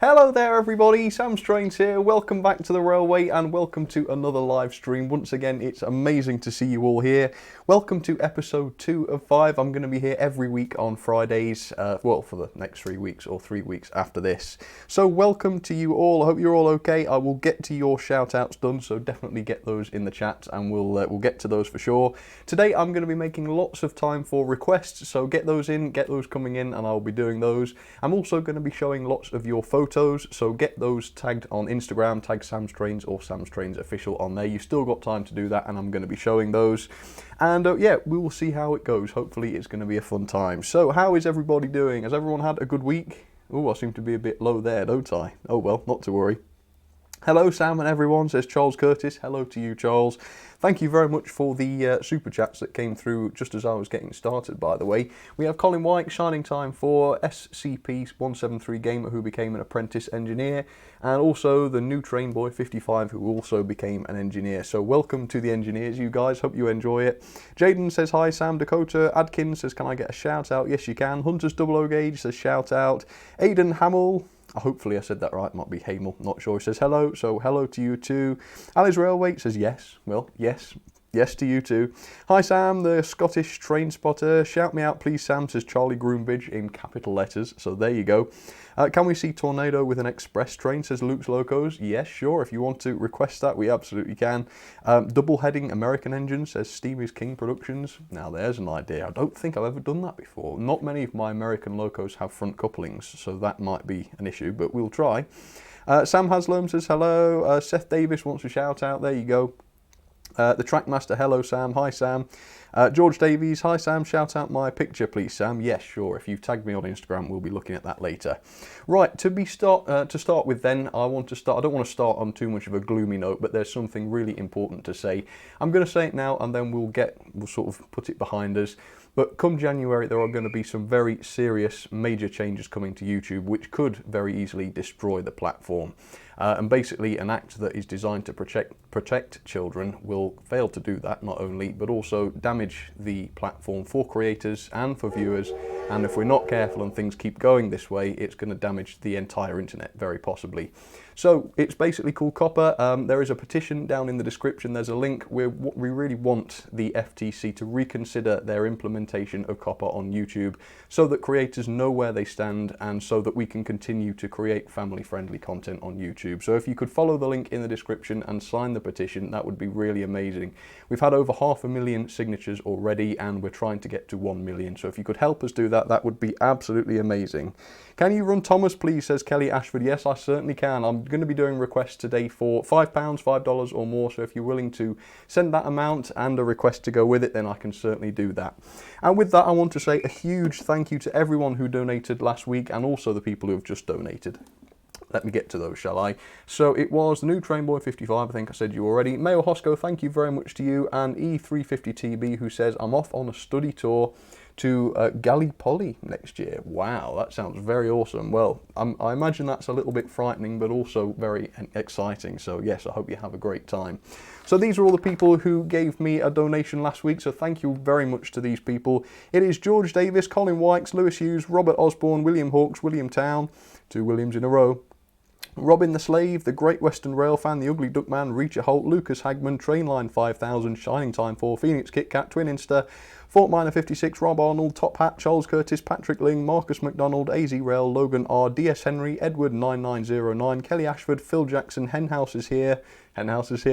Hello there everybody, Sam'sTrains here, welcome back to the railway and welcome to another live stream. Once again, it's amazing to see you all here. Welcome to episode 2 of 5. I'm going to be here every week on Fridays, well, for the next 3 weeks or 3 weeks after this. So welcome to you all, I hope you're all okay. I will get to your shout outs done, so definitely get those in the chat and we'll get to those for sure. Today I'm going to be making lots of time for requests, so get those in, get those coming in and I'll be doing those. I'm also going to be showing lots of your photos, so get those tagged on Instagram, tag Sam'sTrains or Sam'sTrains official on there. You've still got time to do that and I'm going to be showing those. And yeah, we will see how it goes. Hopefully it's going to be a fun time. So how is everybody doing? Has everyone had a good week? Oh, I seem to be a bit low there, don't I? Oh well, not to worry. Hello Sam and everyone, says Charles Curtis. Hello to you, Charles. Thank you very much for the super chats that came through just as I was getting started, by the way. We have Colin White, Shining Time 4, SCP-173 Gamer, who became an apprentice engineer, and also the new Train Boy 55, who also became an engineer. So welcome to the engineers, you guys. Hope you enjoy it. Jaden says, hi Sam. Dakota Adkins says, can I get a shout out? Yes, you can. Hunters Double O Gauge says, shout out. Aidan Hamill, hopefully I said that right, might be Hamel, not sure. He says hello, so hello to you too. Alice Railway says yes, well, yes to you too. Hi Sam, the Scottish train spotter. Shout me out please Sam, says Charlie Groombridge in capital letters, so there you go. Can we see Tornado with an express train, says Luke's Locos. Yes, sure, if you want to request that, we absolutely can. Double heading American engine, says Steam is King Productions. Now there's an idea. I don't think I've ever done that before. Not many of my American locos have front couplings, so that might be an issue, but we'll try. Sam Haslam says hello. Seth Davis wants a shout out, there you go. The Trackmaster, hello Sam, hi Sam. George Davies, hi Sam, shout out my picture please Sam. Yes, sure, if you tag me on Instagram we'll be looking at that later. Right, to start with then, I don't want to start on too much of a gloomy note, but there's something really important to say. I'm going to say it now and then we'll sort of put it behind us. But come January there are going to be some very serious major changes coming to YouTube which could very easily destroy the platform. And basically an act that is designed to protect children will fail to do that, not only, but also damage the platform for creators and for viewers. And if we're not careful and things keep going this way, it's going to damage the entire internet, very possibly. So it's basically called Copper. There is a petition down in the description. There's a link. We really want the FTC to reconsider their implementation of Copper on YouTube so that creators know where they stand and so that we can continue to create family-friendly content on YouTube. So if you could follow the link in the description and sign the petition, that would be really amazing. We've had over 500,000 signatures already and we're trying to get to 1 million. So if you could help us do that, that would be absolutely amazing. Can you run Thomas please, says Kelly Ashford. Yes, I certainly can. I'm going to be doing requests today for £5, $5 or more, so if you're willing to send that amount and a request to go with it, then I can certainly do that. And with that, I want to say a huge thank you to everyone who donated last week and also the people who have just donated. Let me get to those, shall I? So it was the new Train Boy 55, I think I said you already. Mayo Hosco, thank you very much to you. And E350TB, who says, I'm off on a study tour to Gallipoli next year. Wow, that sounds very awesome. Well, I imagine that's a little bit frightening, but also very exciting. So yes, I hope you have a great time. So these are all the people who gave me a donation last week, so thank you very much to these people. It is George Davis, Colin Wykes, Lewis Hughes, Robert Osborne, William Hawkes, William Town, 2 Williams in a row, Robin the Slave, the Great Western Rail Fan, the Ugly Duckman, Reacher Holt, Lucas Hagman, Trainline 5000, Shining Time 4, Phoenix Kit Kat, Twin Insta, Fort Miner 56, Rob Arnold, Top Hat, Charles Curtis, Patrick Ling, Marcus McDonald, AZ Rail, Logan R, DS Henry, Edward 9909, Kelly Ashford, Phil Jackson, Henhouse is here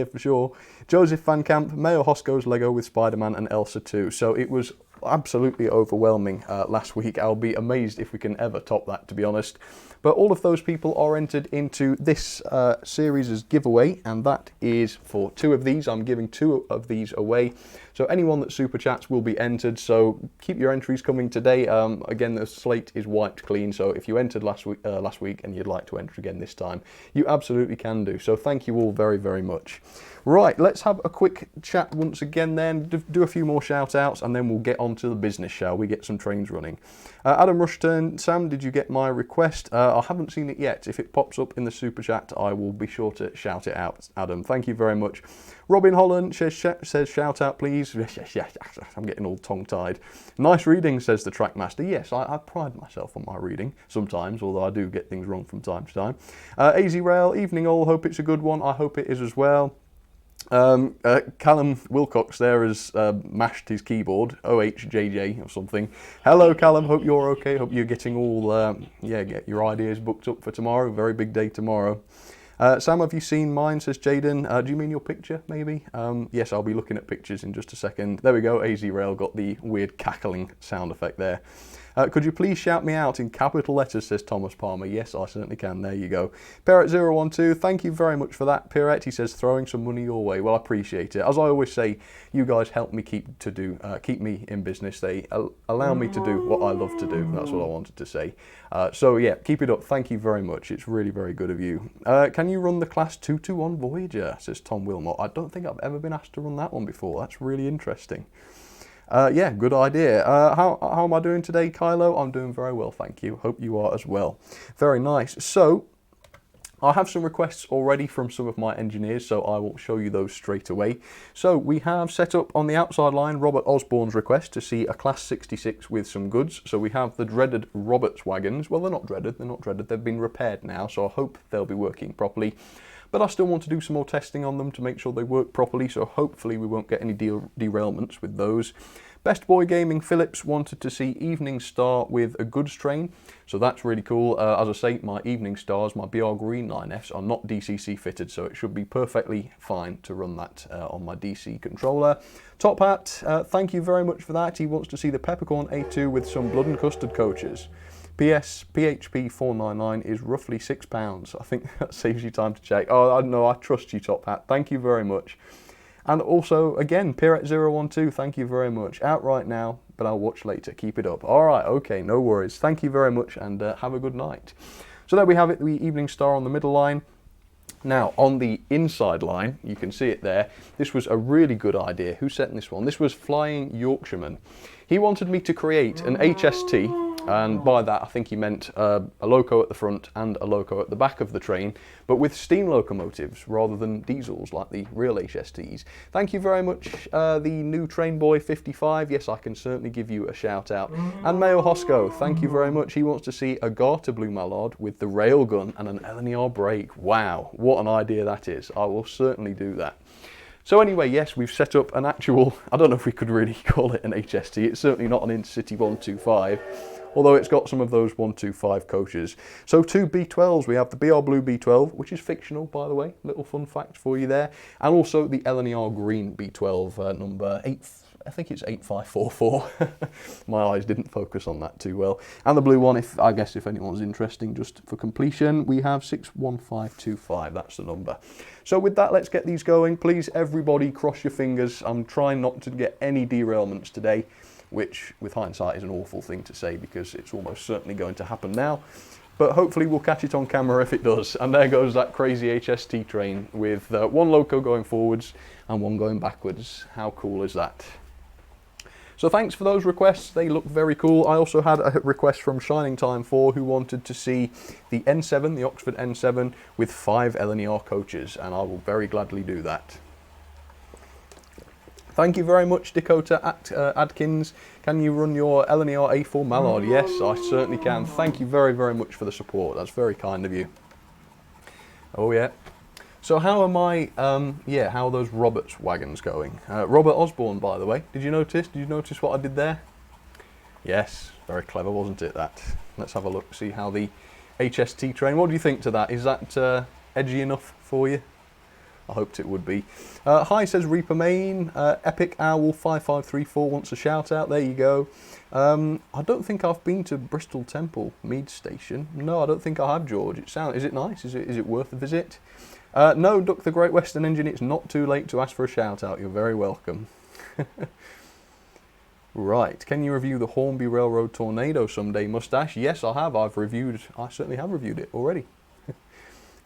for sure, Joseph Van Camp, Mayo Hosco's Lego with Spider-Man and Elsa 2. So it was absolutely overwhelming last week. I'll be amazed if we can ever top that, to be honest. But all of those people are entered into this series' giveaway, and that is for 2 of these. I'm giving 2 of these away. So anyone that super chats will be entered, so keep your entries coming today. Again, the slate is wiped clean, so if you entered last week and you'd like to enter again this time, you absolutely can do. So thank you all very, very much. Right, let's have a quick chat once again then, do a few more shout outs, and then we'll get on to the business, shall we? Get some trains running. Adam Rushton, Sam, did you get my request? I haven't seen it yet. If it pops up in the super chat, I will be sure to shout it out, Adam. Thank you very much. Robin Holland says shout out please. I'm getting all tongue-tied. Nice reading, says the Trackmaster. Yes, I pride myself on my reading sometimes, although I do get things wrong from time to time. AZ Rail, evening all, hope it's a good one. I hope it is as well. Callum Wilcox there has mashed his keyboard, OHJJ or something. Hello Callum, hope you're okay, hope you're getting all, get your ideas booked up for tomorrow, very big day tomorrow. Sam, have you seen mine, says Jaden. Do you mean your picture, maybe? Yes, I'll be looking at pictures in just a second. There we go, AZ Rail got the weird cackling sound effect there. Could you please shout me out in capital letters, says Thomas Palmer. Yes, I certainly can. There you go. Pirate012, thank you very much for that. Pirate, he says, throwing some money your way. Well, I appreciate it. As I always say, you guys help me keep me in business. They allow me to do what I love to do. That's what I wanted to say. So yeah, keep it up. Thank you very much. It's really very good of you. Can you run the class 221 Voyager, says Tom Wilmot. I don't think I've ever been asked to run that one before. That's really interesting. Yeah, good idea. How am I doing today, Kylo? I'm doing very well, thank you. Hope you are as well. Very nice. So, I have some requests already from some of my engineers, so I will show you those straight away. So, we have set up on the outside line Robert Osborne's request to see a Class 66 with some goods. So, we have the dreaded Roberts wagons. Well, they're not dreaded, they've been repaired now, so I hope they'll be working properly. But I still want to do some more testing on them to make sure they work properly, so hopefully we won't get any derailments with those. Best Boy Gaming Phillips wanted to see Evening Star with a goods train, so that's really cool. As I say, my Evening Stars, my BR Green 9Fs, are not DCC fitted, so it should be perfectly fine to run that on my DC controller. Top Hat, thank you very much for that. He wants to see the Peppercorn A2 with some blood and custard coaches. PS, PHP 499 is roughly £6. I think that saves you time to check. Oh, I know, I trust you, Top Hat. Thank you very much. And also, again, Pirate012, thank you very much. Out right now, but I'll watch later. Keep it up. All right, okay, no worries. Thank you very much, and have a good night. So there we have it, the Evening Star on the middle line. Now, on the inside line, you can see it there. This was a really good idea. Who sent this one? This was Flying Yorkshireman. He wanted me to create an HST, and by that I think he meant a loco at the front and a loco at the back of the train, but with steam locomotives rather than diesels like the real HSTs. Thank you very much, the new Train Boy 55. Yes, I can certainly give you a shout out. And Mayo Hosco, thank you very much. He wants to see a Garter Blue Mallard with the railgun and an LNER brake. Wow, what an idea that is. I will certainly do that. So anyway, yes, we've set up an actual, I don't know if we could really call it an HST. It's certainly not an Intercity 125, although it's got some of those 125 coaches. So two B12s, we have the BR Blue B12, which is fictional, by the way, little fun fact for you there, and also the LNER Green B12 number 8, I think it's 8544. My eyes didn't focus on that too well. And the blue one, I guess if anyone's interested, just for completion, we have 61525, that's the number. So with that, let's get these going. Please, everybody, cross your fingers. I'm trying not to get any derailments today, which, with hindsight, is an awful thing to say because it's almost certainly going to happen now. But hopefully we'll catch it on camera if it does. And there goes that crazy HST train with one loco going forwards and one going backwards. How cool is that? So thanks for those requests, they look very cool. I also had a request from Shining Time 4 who wanted to see the N7, the Oxford N7, with 5 LNER coaches, and I will very gladly do that. Thank you very much, Dakota Adkins. Can you run your LNER A4 Mallard? Yes, I certainly can. Thank you very, very much for the support. That's very kind of you. Oh yeah. So how am I, how are those Roberts wagons going? Robert Osborne, by the way, did you notice what I did there? Yes, very clever, wasn't it, that? Let's have a look, see how the HST train, what do you think to that? Is that edgy enough for you? I hoped it would be. Hi, says Reaper Main. Epic Owl 5534 wants a shout out, there you go. I don't think I've been to Bristol Temple Mead Station. No, I don't think I have, George. Is it nice? Is it worth a visit? No, Duck the Great Western Engine, it's not too late to ask for a shout out. You're very welcome. Right, can you review the Hornby Railroad Tornado someday, Mustache? Yes, I have. I certainly have reviewed it already.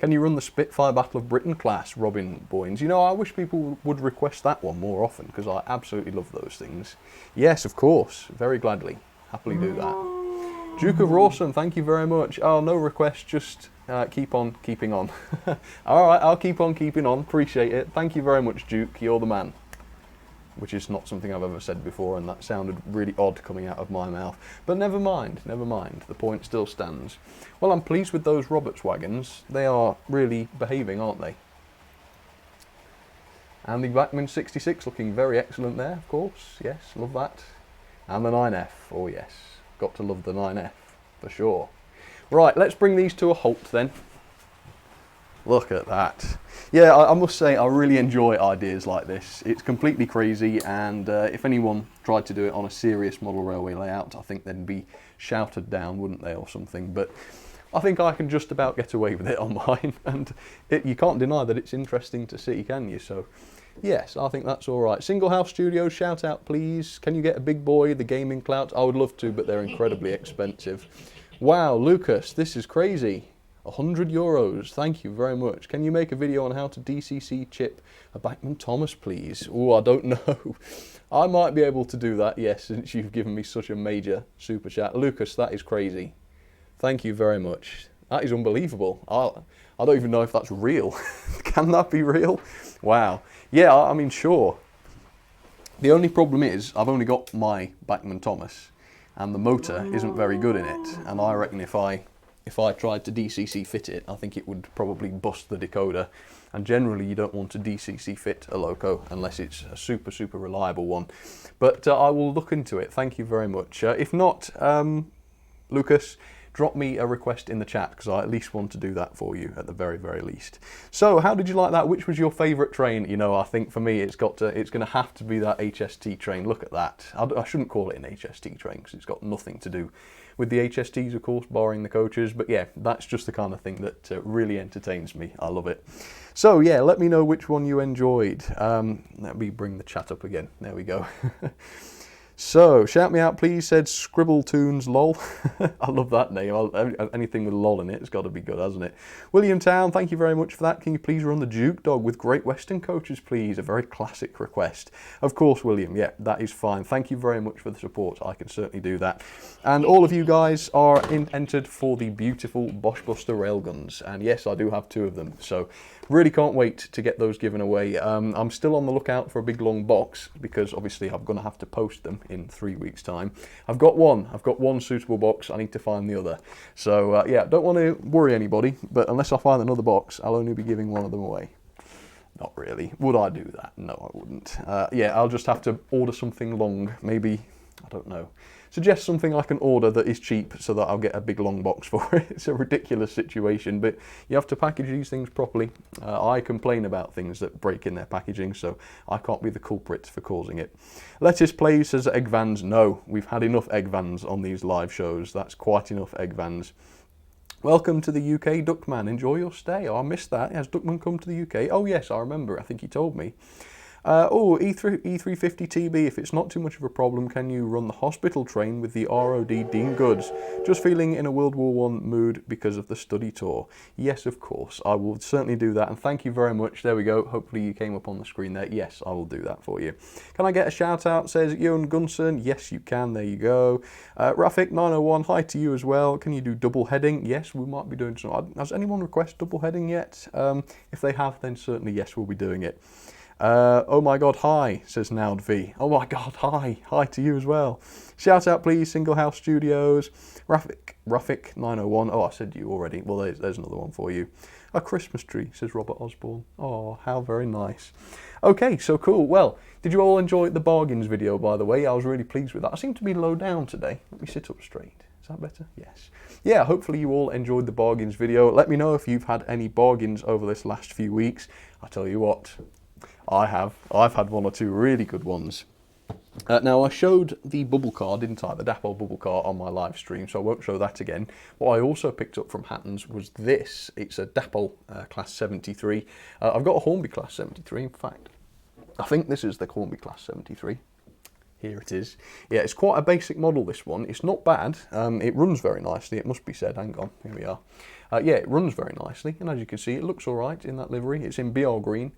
Can you run the Spitfire Battle of Britain class, Robin Boynes? You know, I wish people would request that one more often, because I absolutely love those things. Yes, of course, very gladly. Happily do that. Duke of Rawson, thank you very much. Oh, no request, just keep on keeping on. Alright, I'll keep on keeping on, appreciate it. Thank you very much, Duke, you're the man. Which is not something I've ever said before, and that sounded really odd coming out of my mouth. But never mind, the point still stands. Well, I'm pleased with those Roberts wagons. They are really behaving, aren't they? And the Bachmann 66 looking very excellent there, of course. Yes, love that. And the 9F, oh yes, got to love the 9F, for sure. Right, let's bring these to a halt then. Look at that. Yeah, I must say I really enjoy ideas like this. It's completely crazy, and if anyone tried to do it on a serious model railway layout, I think they'd be shouted down, wouldn't they, or something. But I think I can just about get away with it on mine, and you can't deny that it's interesting to see, can you? So yes, I think that's all right. Single House Studios, shout out please. Can you get a big boy, the gaming clout? I would love to, but they're incredibly expensive. Wow, Lucas, this is crazy. €100, thank you very much. Can you make a video on how to DCC chip a Bachmann Thomas, please? Oh, I don't know. I might be able to do that, yes, since you've given me such a major super chat. Lucas, that is crazy. Thank you very much. That is unbelievable. I don't even know if that's real. Can that be real? Wow. Yeah, I mean, sure. The only problem is I've only got my Bachmann Thomas, and the motor isn't very good in it, and I reckon if I tried to DCC fit it, I think it would probably bust the decoder. And generally you don't want to DCC fit a loco unless it's a super, super reliable one. But I will look into it. Thank you very much. If not, Lucas, drop me a request in the chat, because I at least want to do that for you at the very, very least. So how did you like that? Which was your favourite train? You know, I think for me it's going to have to be that HST train. Look at that. I shouldn't call it an HST train because it's got nothing to do with the HSTs, of course, barring the coaches. But yeah, that's just the kind of thing that really entertains me. I love it. So yeah, let me know which one you enjoyed. Let me bring the chat up again. There we go. So, shout me out please, said Scribble Tunes lol. I love that name. Anything with lol in it, it's got to be good, hasn't it? William Town, thank you very much for that. Can you please run the Duke Dog with Great Western coaches, please? A very classic request. Of course, William, yeah, that is fine. Thank you very much for the support. I can certainly do that. And all of you guys are entered for the beautiful Bosch Buster Railguns. And yes, I do have 2 of them. So, really can't wait to get those given away. I'm still on the lookout for a big long box, because obviously I'm going to have to post them in 3 weeks' time. I've got one suitable box. I need to find the other. So yeah, don't want to worry anybody, but unless I find another box, I'll only be giving one of them away. Not really. Would I do that? No, I wouldn't. Yeah, I'll just have to order something long. Maybe, I don't know. Suggest something I can order that is cheap so that I'll get a big long box for it. It's a ridiculous situation, but you have to package these things properly. I complain about things that break in their packaging, so I can't be the culprit for causing it. Lettuce Plays says egg vans. No, we've had enough egg vans on these live shows. That's quite enough egg vans. Welcome to the UK, Duckman. Enjoy your stay. Oh, I missed that. Has Duckman come to the UK? Oh yes, I remember. I think he told me. E350 TB, if it's not too much of a problem, can you run the hospital train with the ROD Dean Goods? Just feeling in a World War I mood because of the study tour. Yes, of course, I will certainly do that, and thank you very much. There we go, hopefully you came up on the screen there. Yes, I will do that for you. Can I get a shout out, says Ewan Gunson? Yes, you can, there you go. Rafik901, hi to you as well. Can you do double heading? Yes, we might be doing some. Has anyone requested double heading yet? If they have, then certainly yes, we'll be doing it. Oh my god, hi, says Naud V. Oh my god, hi to you as well. Shout out please, Single House Studios. Rafik901, oh I said you already, well there's another one for you. A Christmas tree, says Robert Osborne. Oh, how very nice. Okay, so cool. Well, did you all enjoy the bargains video, by the way? I was really pleased with that. I seem to be low down today. Let me sit up straight. Is that better? Yes. Yeah, hopefully you all enjoyed the bargains video. Let me know if you've had any bargains over this last few weeks. I tell you what, I have. I've had 1 or 2 really good ones. Now, I showed the bubble car, didn't I? The Dapol bubble car on my live stream, so I won't show that again. What I also picked up from Hatton's was this. It's a Dapol Class 73. I've got a Hornby Class 73, in fact. I think this is the Hornby Class 73. Here it is. Yeah, it's quite a basic model, this one. It's not bad. It runs very nicely, it must be said. Hang on, here we are. Yeah, it runs very nicely, and as you can see, it looks all right in that livery. It's in BR green,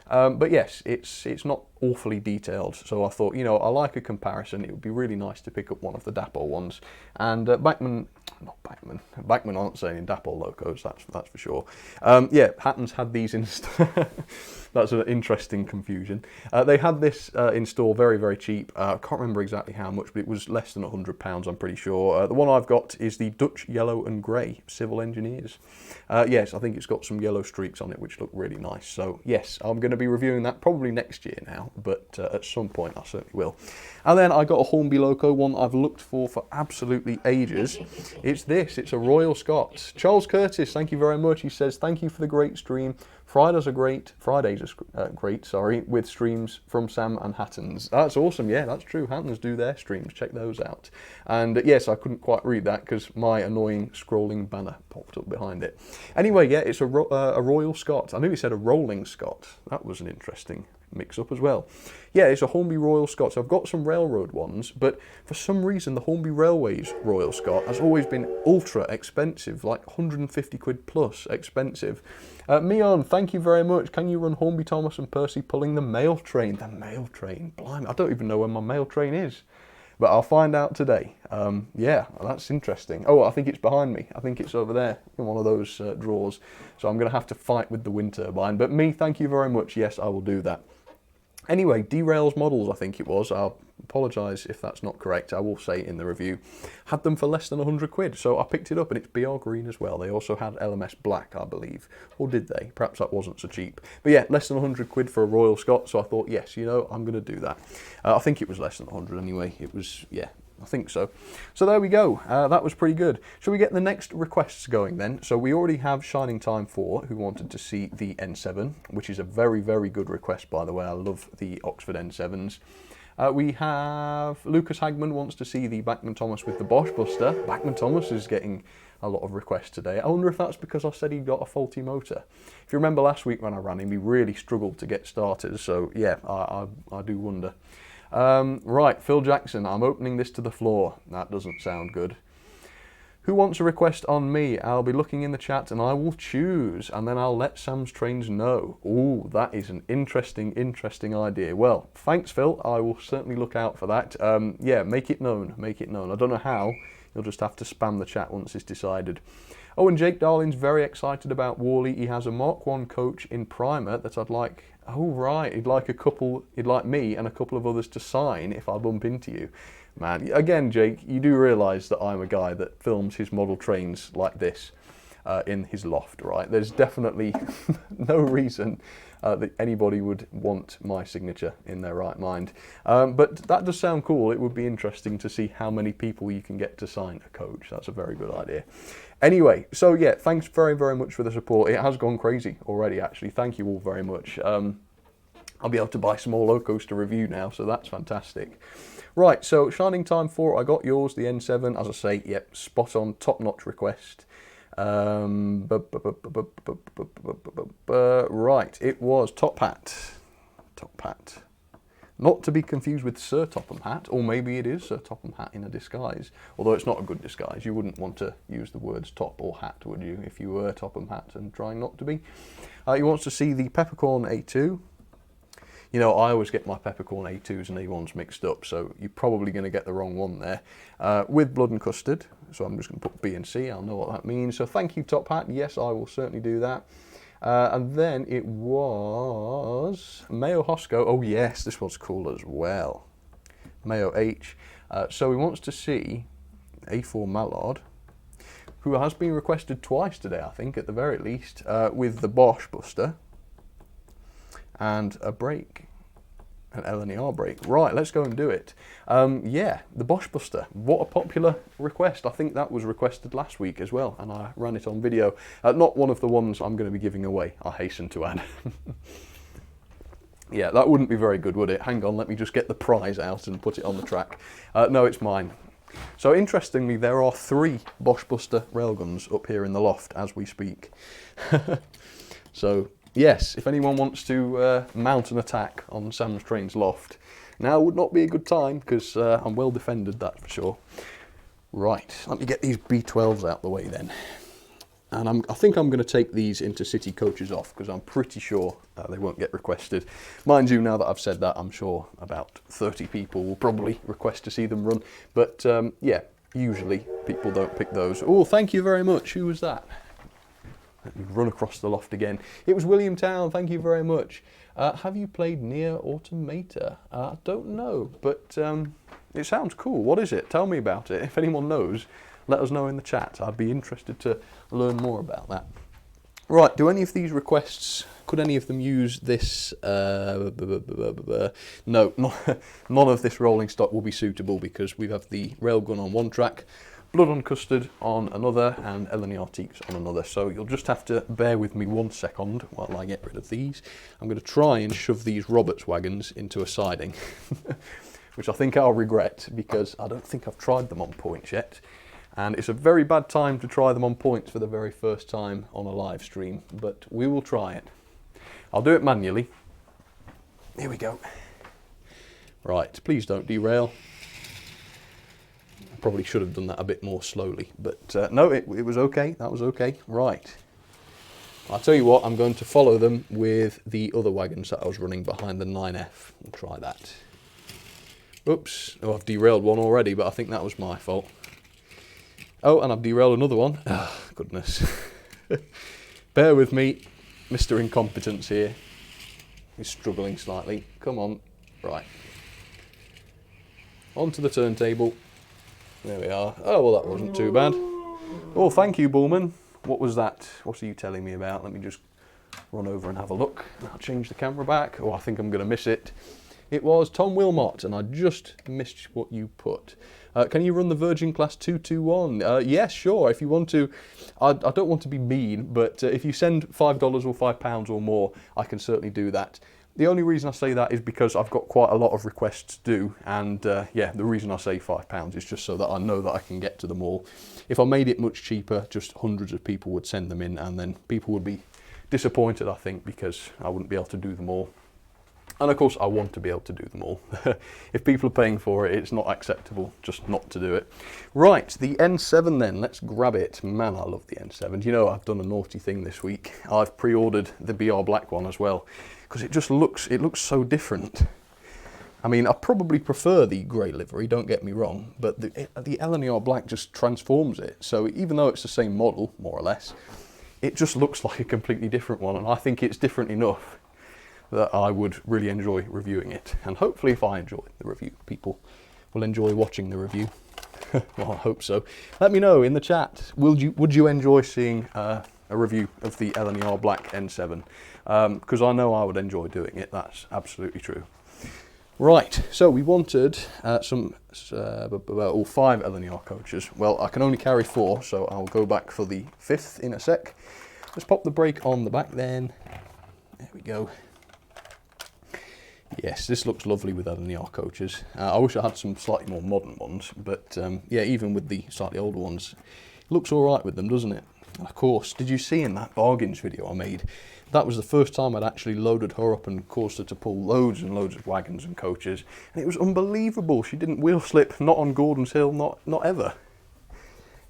but yes, it's not awfully detailed. So I thought, you know, I like a comparison. It would be really nice to pick up one of the Dapol ones. And Bachmann aren't saying Dapol locos, that's for sure. Yeah, Hatton's had these in. That's an interesting confusion. They had this in store very, very cheap. I can't remember exactly how much, but it was less than £100, I'm pretty sure. The one I've got is the Dutch Yellow and Grey Civil Engineers. Yes, I think it's got some yellow streaks on it, which look really nice. So yes, I'm going to be reviewing that probably next year now, but at some point I certainly will. And then I got a Hornby Loco, one I've looked for absolutely ages. It's this, it's a Royal Scot. Charles Curtis, thank you very much. He says, thank you for the great stream. Fridays are great, with streams from Sam and Hatton's. That's awesome, yeah, that's true. Hatton's do their streams, check those out. And yes, I couldn't quite read that because my annoying scrolling banner popped up behind it. Anyway, yeah, it's a Royal Scot. I nearly said a Rolling Scot. That was an interesting mix-up as well. Yeah, it's a Hornby Royal Scot. So I've got some railroad ones, but for some reason the Hornby Railways Royal Scot has always been ultra expensive, like 150 quid plus expensive. Mion, thank you very much. Can you run Hornby Thomas and Percy pulling the mail train? The mail train, blimey, I don't even know where my mail train is, but I'll find out today. Yeah, that's interesting. Oh, I think it's behind me. I think it's over there in one of those drawers. So I'm going to have to fight with the wind turbine. But me, thank you very much. Yes, I will do that. Anyway, Derails Models, I think it was. I'll apologise if that's not correct. I will say in the review. Had them for less than 100 quid, so I picked it up, and it's BR green as well. They also had LMS black, I believe. Or did they? Perhaps that wasn't so cheap. But yeah, less than 100 quid for a Royal Scot, so I thought, yes, you know, I'm going to do that. I think it was less than 100 anyway. It was, yeah, I think so. So there we go. That was pretty good. Shall we get the next requests going then? So we already have Shining Time 4, who wanted to see the N7, which is a very, very good request, by the way. I love the Oxford N7s. We have Lucas Hagman wants to see the Bachmann Thomas with the Bosch Buster. Bachmann Thomas is getting a lot of requests today. I wonder if that's because I said he got a faulty motor. If you remember last week when I ran him, he really struggled to get started. So yeah, I do wonder. Right, Phil Jackson, I'm opening this to the floor. That doesn't sound good. Who wants a request on me? I'll be looking in the chat and I will choose, and then I'll let Sam's Trains know. Ooh, that is an interesting idea. Well, thanks, Phil. I will certainly look out for that. Yeah, make it known, make it known. I don't know how. You'll just have to spam the chat once it's decided. Oh, and Jake Darling's very excited about Worley. He has a Mark 1 coach in Primer that I'd like. Oh, right. He'd like me and a couple of others to sign if I bump into you. Man, again, Jake, you do realise that I'm a guy that films his model trains like this in his loft, right? There's definitely no reason that anybody would want my signature in their right mind. But that does sound cool. It would be interesting to see how many people you can get to sign a coach. That's a very good idea. Anyway, so yeah, thanks very, very much for the support. It has gone crazy already, actually. Thank you all very much. I'll be able to buy some more locos to review now, so that's fantastic. Right, so Shining Time 4, I got yours, the N7. As I say, yep, spot on, top-notch request. Right, it was Top Hat. Top Hat. Not to be confused with Sir Topham Hatt, or maybe it is Sir Topham Hatt in a disguise. Although it's not a good disguise. You wouldn't want to use the words top or hat, would you, if you were Topham Hatt and trying not to be? He wants to see the Peppercorn A2. You know, I always get my Peppercorn A2s and A1s mixed up, so you're probably going to get the wrong one there. With Blood and Custard, so I'm just going to put B and C, I'll know what that means. So thank you, Top Hat, yes, I will certainly do that. And then it was Mayo Hosco. Oh yes, this was cool as well. Mayo H. So he wants to see A4 Mallard, who has been requested twice today, I think, at the very least, with the Bosch Buster and a brake, an LNER brake. Right, let's go and do it. Yeah, the Bosch Buster. What a popular request. I think that was requested last week as well, and I ran it on video. Not one of the ones I'm going to be giving away, I hasten to add. Yeah, that wouldn't be very good, would it? Hang on, let me just get the prize out and put it on the track. No, it's mine. So interestingly, there are 3 Bosch Buster railguns up here in the loft as we speak. So yes, if anyone wants to mount an attack on Sam's Trains loft, Now would not be a good time, because I'm well defended, that's for sure. Right, let me get these B12s out the way then. And I think I'm going to take these intercity coaches off, because I'm pretty sure they won't get requested. Mind you, now that I've said that, I'm sure about 30 people will probably request to see them run. But yeah, usually people don't pick those. Oh, thank you very much. Who was that? Let me run across the loft again. It was William Town. Thank you very much. Have you played Nier Automata? I don't know, but it sounds cool. What is it? Tell me about it. If anyone knows, let us know in the chat. I'd be interested to learn more about that. Right, do any of these requests, could any of them use this? No, none of this rolling stock will be suitable, because we have the Railgun on one track, Blood on Custard on another, and Eleni Artiques on another. So you'll just have to bear with me 1 second while I get rid of these. I'm going to try and shove these Roberts wagons into a siding, which I think I'll regret, because I don't think I've tried them on points yet. And it's a very bad time to try them on points for the very first time on a live stream, but we will try it. I'll do it manually. Here we go. Right, please don't derail. I probably should have done that a bit more slowly, but no, it was okay. That was okay. Right. I'll tell you what, I'm going to follow them with the other wagons that I was running behind the 9F. We'll try that. Oops. Oh, I've derailed one already, but I think that was my fault. Oh, and I've derailed another one. Oh, goodness. Bear with me. Mr. Incompetence here. He's struggling slightly. Come on. Right. Onto the turntable. There we are. Oh, well, that wasn't too bad. Oh, thank you, Bullman. What was that? What are you telling me about? Let me just run over and have a look. I'll change the camera back. Oh, I think I'm going to miss it. It was Tom Wilmot, and I just missed what you put. Can you run the Virgin Class 221? Yes, sure, if you want to. I don't want to be mean, but if you send $5 or £5 or more, I can certainly do that. The only reason I say that is because I've got quite a lot of requests to do, and yeah, the reason I say £5 is just so that I know that I can get to them all. If I made it much cheaper, just hundreds of people would send them in, and then people would be disappointed, I think, because I wouldn't be able to do them all. And of course, I want to be able to do them all. If people are paying for it, it's not acceptable just not to do it. Right, the N7 then, let's grab it. Man, I love the N7. You know, I've done a naughty thing this week. I've pre-ordered the BR Black one as well, because it just looks so different. I mean, I probably prefer the grey livery, don't get me wrong, but the LNER Black just transforms it. So even though it's the same model, more or less, it just looks like a completely different one, and I think it's different enough that I would really enjoy reviewing it. And hopefully if I enjoy the review, people will enjoy watching the review. Well, I hope so. Let me know in the chat, would you enjoy seeing a review of the LNER Black N7? Because I know I would enjoy doing it, that's absolutely true. Right, so we wanted some 5 LNER coaches. Well, I can only carry 4, so I'll go back for the 5th in a sec. Let's pop the brake on the back then. There we go. Yes, this looks lovely with LNER coaches. I wish I had some slightly more modern ones, but yeah, even with the slightly older ones, it looks all right with them, doesn't it? And of course, did you see in that bargains video I made, that was the first time I'd actually loaded her up and caused her to pull loads and loads of wagons and coaches, and it was unbelievable. She didn't wheel slip, not on Gordon's Hill, not ever.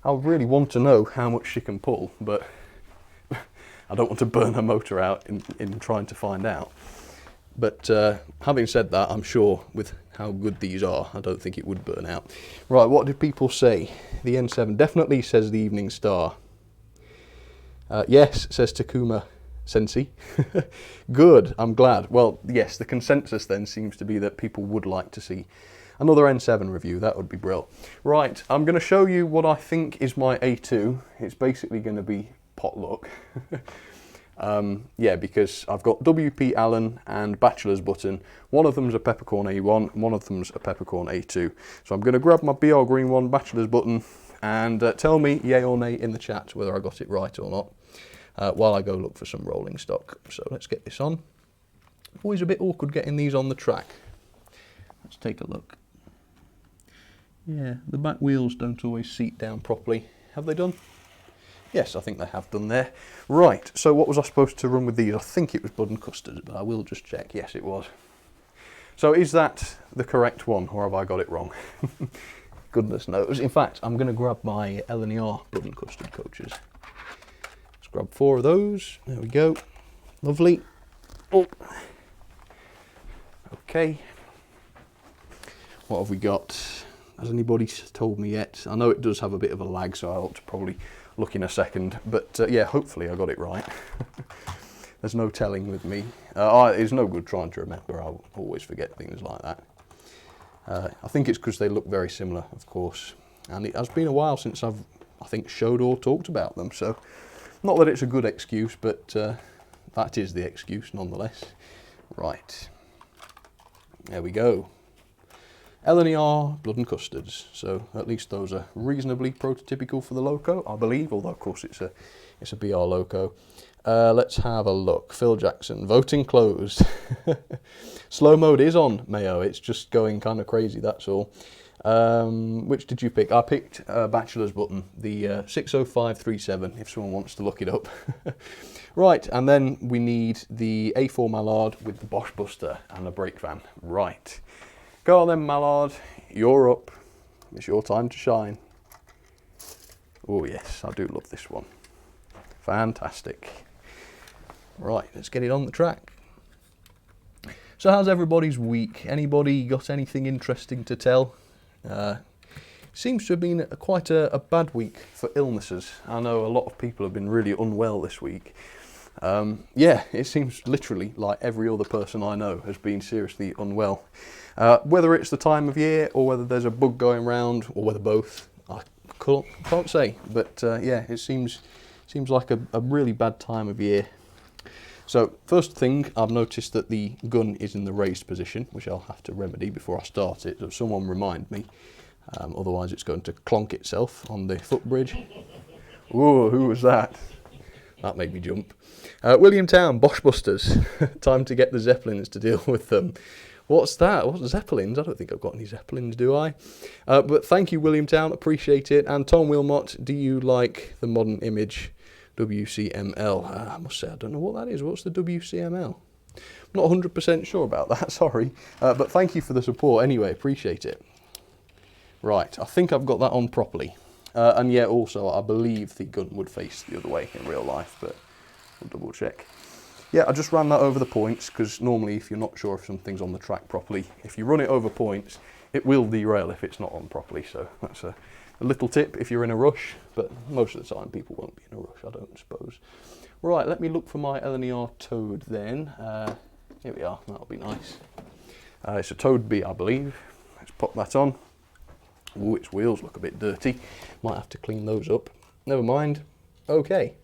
I really want to know how much she can pull, but I don't want to burn her motor out in trying to find out. But having said that, I'm sure with how good these are, I don't think it would burn out. Right, what did people say? The N7 definitely, says the Evening Star. Yes, says Takuma Sensi. Good, I'm glad. Well, yes, the consensus then seems to be that people would like to see another N7 review. That would be brilliant. Right, I'm going to show you what I think is my A2. It's basically going to be potluck. Yeah, because I've got WP Allen and Bachelor's Button. One of them's a Peppercorn A1, one of them's a Peppercorn A2. So I'm going to grab my BR Green one, Bachelor's Button, and tell me yay or nay in the chat whether I got it right or not, while I go look for some rolling stock. So let's get this on. Always a bit awkward getting these on the track. Let's take a look. Yeah, the back wheels don't always seat down properly. Have they done? Yes, I think they have done there. Right, so what was I supposed to run with these? I think it was Blood and Custard, but I will just check. Yes, it was. So is that the correct one, or have I got it wrong? Goodness knows. In fact, I'm going to grab my L&ER Blood and Custard coaches. Let's grab 4 of those. There we go. Lovely. Oh. Okay. What have we got? Has anybody told me yet? I know it does have a bit of a lag, so I ought to probably look in a second. But yeah, hopefully I got it right. There's no telling with me. It's no good trying to remember. I'll always forget things like that. I think it's because they look very similar, of course. And it has been a while since I've, I think, showed or talked about them. So, not that it's a good excuse, but that is the excuse nonetheless. Right. There we go. L&ER Blood and Custards. So, at least those are reasonably prototypical for the loco, I believe. Although, of course, it's a BR loco. Let's have a look. Phil Jackson, voting closed. Slow mode is on, Mayo. It's just going kind of crazy, that's all. Which did you pick? I picked Bachelor's Button, the 60537, if someone wants to look it up. Right, and then we need the A4 Mallard with the Bosch Buster and a brake van. Right. Go on then, Mallard. You're up. It's your time to shine. Oh yes, I do love this one. Fantastic. Right, let's get it on the track. So how's everybody's week? Anybody got anything interesting to tell? Seems to have been quite a bad week for illnesses. I know a lot of people have been really unwell this week. Yeah, it seems literally like every other person I know has been seriously unwell. Whether it's the time of year or whether there's a bug going around or whether both, I can't say. But yeah, it seems like a really bad time of year. So first thing, I've noticed that the gun is in the raised position, which I'll have to remedy before I start it. So someone remind me, otherwise it's going to clonk itself on the footbridge. Ooh, who was that? That made me jump. William Town, Bosch Busters. Time to get the Zeppelins to deal with them. What's that? What's Zeppelins? I don't think I've got any Zeppelins, do I? But thank you, William Town. Appreciate it. And Tom Wilmot, do you like the Modern Image WCML? I must say, I don't know what that is. What's the WCML? I'm not 100% sure about that, sorry. But thank you for the support anyway, appreciate it. Right, I think I've got that on properly. And yeah, also, I believe the gun would face the other way in real life, but we'll double check. Yeah, I just ran that over the points, because normally if you're not sure if something's on the track properly, if you run it over points, it will derail if it's not on properly. So that's a little tip if you're in a rush, but most of the time people won't be in a rush, I don't suppose. Right, let me look for my L&ER Toad then. Here we are, that'll be nice. It's a Toad B, I believe. Let's pop that on. Ooh, its wheels look a bit dirty. Might have to clean those up. Never mind. Okay,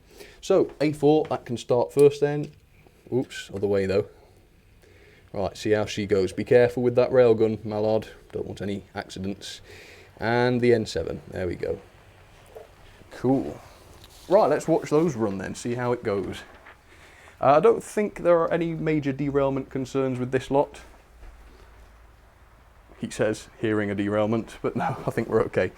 so A4, that can start first then. Oops, other way though. Right, see how she goes. Be careful with that railgun, Mallard. Don't want any accidents. And the N7, there we go. Cool. Right, let's watch those run then, see how it goes. I don't think there are any major derailment concerns with this lot. He says, hearing a derailment, but no, I think we're okay.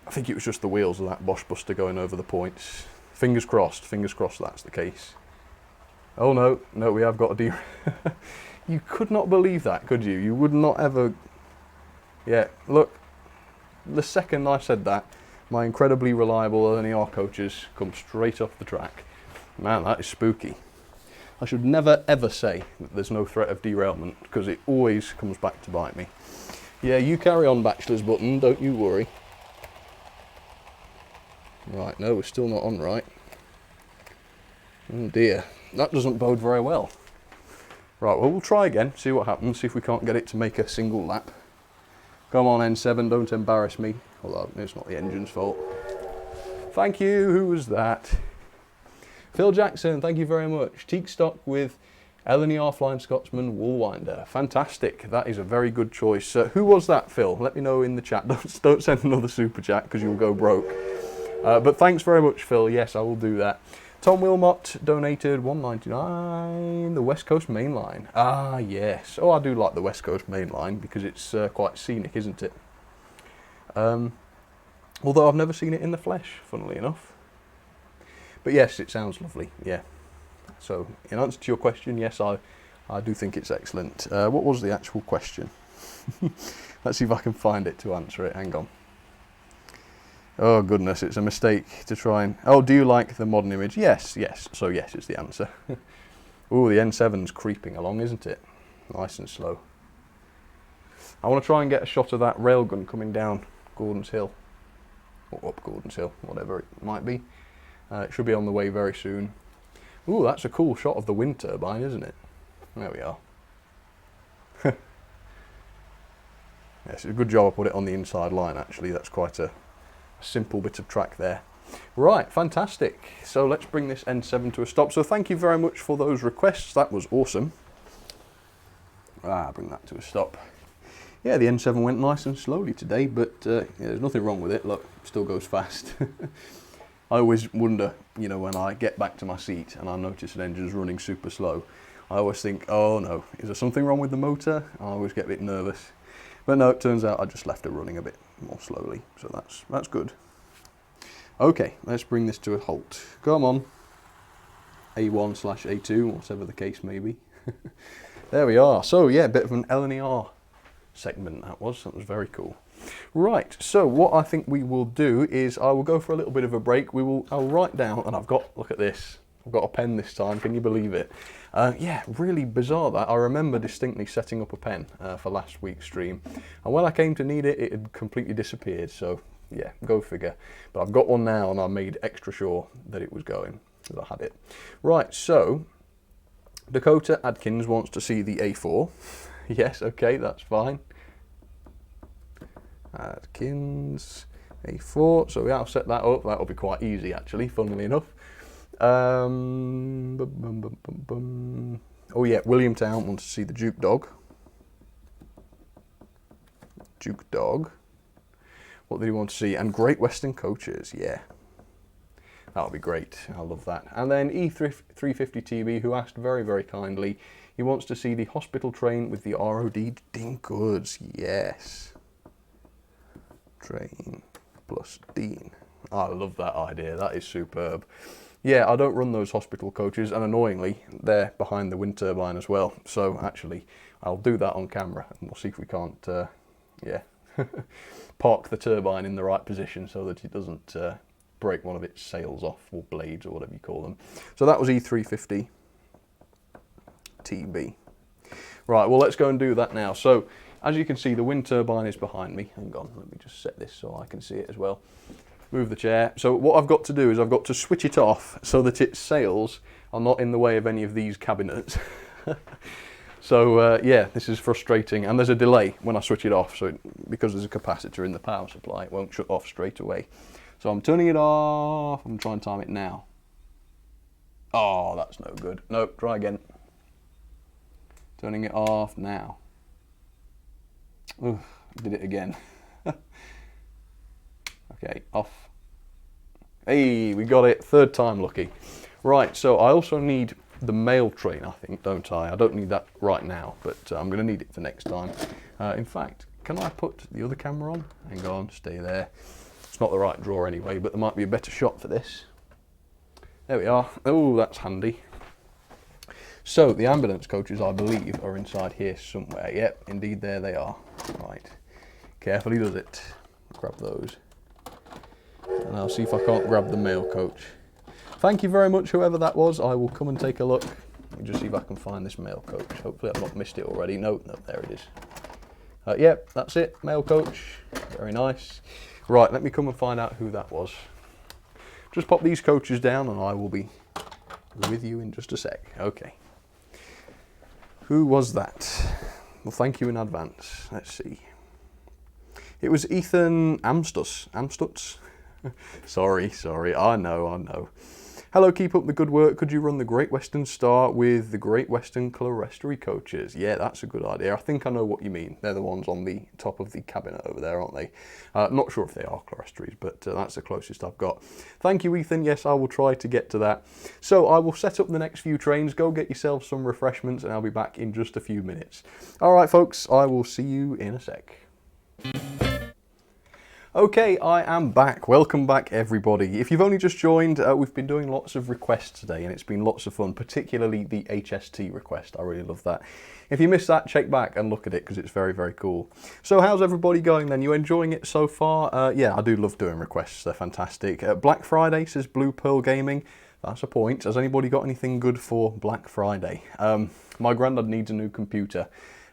I think it was just the wheels of that Bosch Buster going over the points. Fingers crossed that's the case. Oh no, we have got a derail. You could not believe that, could you? You would not ever... Yeah, look, the second I said that, my incredibly reliable L&ER coaches come straight off the track. Man, that is spooky. I should never ever say that there's no threat of derailment, because it always comes back to bite me. Yeah, you carry on, Bachelor's Button, don't you worry. Right, no, we're still not on right. Oh dear, that doesn't bode very well. Right, well, we'll try again, see what happens, see if we can't get it to make a single lap. Come on, N7, don't embarrass me. Although, it's not the engine's fault. Thank you, who was that? Phil Jackson, thank you very much. Teak stock with L&ER Flying Scotsman Woolwinder. Fantastic, that is a very good choice. Who was that, Phil? Let me know in the chat. Don't send another super chat because you'll go broke. But thanks very much, Phil. Yes, I will do that. Tom Wilmot donated $1.99. The West Coast Main Line. Ah, yes. Oh, I do like the West Coast Main Line because it's quite scenic, isn't it? Although I've never seen it in the flesh, funnily enough. But yes, it sounds lovely, yeah. So, in answer to your question, yes, I I do think it's excellent. What was the actual question? Let's see if I can find it to answer it. Hang on. Oh goodness, it's a mistake to try and... Oh, do you like the modern image? Yes, yes. So yes is the answer. Ooh, the N7's creeping along, isn't it? Nice and slow. I want to try and get a shot of that railgun coming down Gordon's Hill. Or up Gordon's Hill, whatever it might be. It should be on the way very soon. Ooh, that's a cool shot of the wind turbine, isn't it? There we are. Yes, it's a good job I put it on the inside line, actually. That's quite a simple bit of track there. Right, fantastic. So let's bring this N7 to a stop. So thank you very much for those requests. That was awesome. Bring that to a stop. Yeah, the N7 went nice and slowly today, but yeah, there's nothing wrong with it. Look, it still goes fast. I always wonder, you know, when I get back to my seat and I notice an engine's running super slow, I always think, oh no, is there something wrong with the motor? I always get a bit nervous. But no, it turns out I just left it running a bit more slowly, so that's good. Okay, let's bring this to a halt. Come on. A1/A2, whatever the case may be. There we are. So yeah, a bit of an LNER segment that was very cool. Right, so what I think we will do is I will go for a little bit of a break. I'll write down, and look at this, I've got a pen this time, can you believe it? Yeah, really bizarre that. I remember distinctly setting up a pen for last week's stream, and when I came to need it, it had completely disappeared, so yeah, go figure. But I've got one now, and I made extra sure that it was going, that I had it. Right, so Dakota Adkins wants to see the A4. Yes, okay, that's fine. Adkins A4, so yeah, I'll set that up. That'll be quite easy actually, funnily enough. Oh yeah, William Town wants to see the Duke Dog. Duke Dog. What did he want to see? And Great Western Coaches, yeah. That'll be great, I love that. And then E350TB, who asked very, very kindly, he wants to see the hospital train with the ROD Dean Goods, yes. Train plus Dean. I love that idea, that is superb. Yeah, I don't run those hospital coaches, and annoyingly, they're behind the wind turbine as well. So actually, I'll do that on camera, and we'll see if we can't, yeah, park the turbine in the right position so that it doesn't break one of its sails off, or blades, or whatever you call them. So that was E350 TB. Right, well, let's go and do that now. So, as you can see, the wind turbine is behind me. Hang on, let me just set this so I can see it as well. Move the chair. So what I've got to do is I've got to switch it off so that its sails are not in the way of any of these cabinets. So yeah, this is frustrating, and there's a delay when I switch it off, so because there's a capacitor in the power supply, it won't shut off straight away. So I'm turning it off. I'm trying to time it now. Oh, that's no good. Nope, try again. Turning it off now. Ugh, did it again. Okay, off. Hey, we got it. Third time lucky. Right, so I also need the mail train, I think, don't I? I don't need that right now, but I'm going to need it for next time. In fact, can I put the other camera on? Hang on, stay there. It's not the right draw anyway, but there might be a better shot for this. There we are. Oh, that's handy. So, the ambulance coaches, I believe, are inside here somewhere. Yep, indeed, there they are. Right. Carefully does it. Grab those. And I'll see if I can't grab the mail coach. Thank you very much, whoever that was. I will come and take a look. Let me just see if I can find this mail coach. Hopefully I've not missed it already. No, there it is. Yep, that's it. Mail coach. Very nice. Right, let me come and find out who that was. Just pop these coaches down and I will be with you in just a sec. Okay. Who was that? Well, thank you in advance. Let's see. It was Ethan Amstutz. Sorry. I know. Hello, keep up the good work. Could you run the Great Western Star with the Great Western Clerestory coaches? Yeah, that's a good idea. I think I know what you mean. They're the ones on the top of the cabinet over there, aren't they? Not sure if they are Clerestories, but that's the closest I've got. Thank you, Ethan. Yes, I will try to get to that. So I will set up the next few trains. Go get yourself some refreshments, and I'll be back in just a few minutes. All right, folks, I will see you in a sec. Okay, I am back. Welcome back, everybody. If you've only just joined, we've been doing lots of requests today, and it's been lots of fun, particularly the HST request. I really love that. If you missed that, check back and look at it, because it's very, very cool. So how's everybody going then? You enjoying it so far? Yeah, I do love doing requests. They're fantastic. Black Friday, says Blue Pearl Gaming. That's a point. Has anybody got anything good for Black Friday? My granddad needs a new computer.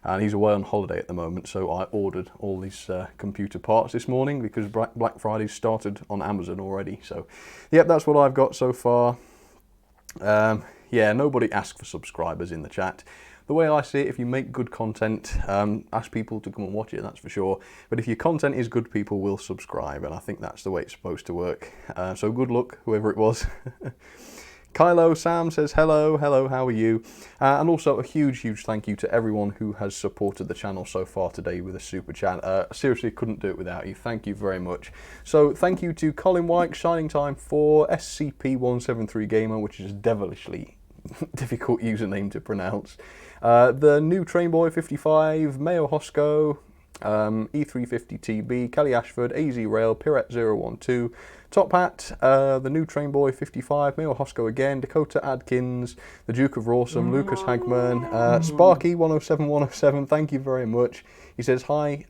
And he's away on holiday at the moment, so I ordered all these computer parts this morning because Black Friday started on Amazon already. So, yep, that's what I've got so far. Yeah, nobody asked for subscribers in the chat. The way I see it, if you make good content, ask people to come and watch it, that's for sure. But if your content is good, people will subscribe, and I think that's the way it's supposed to work. So good luck, whoever it was. Kylo Sam says hello, how are you? And also a huge thank you to everyone who has supported the channel so far today with a super chat. Seriously, couldn't do it without you. Thank you very much. So thank you to Colin White, Shining Time 4, SCP-173 Gamer, which is a devilishly difficult username to pronounce. The new Trainboy 55, Mayo Hosco, E350TB, Kelly Ashford, AZ Rail, Pirate 012, Top Hat, the new Trainboy 55, Mayo Hosco again, Dakota Adkins, the Duke of Rawsome, Lucas Hagman, Sparky 107, thank you very much. He says, hi,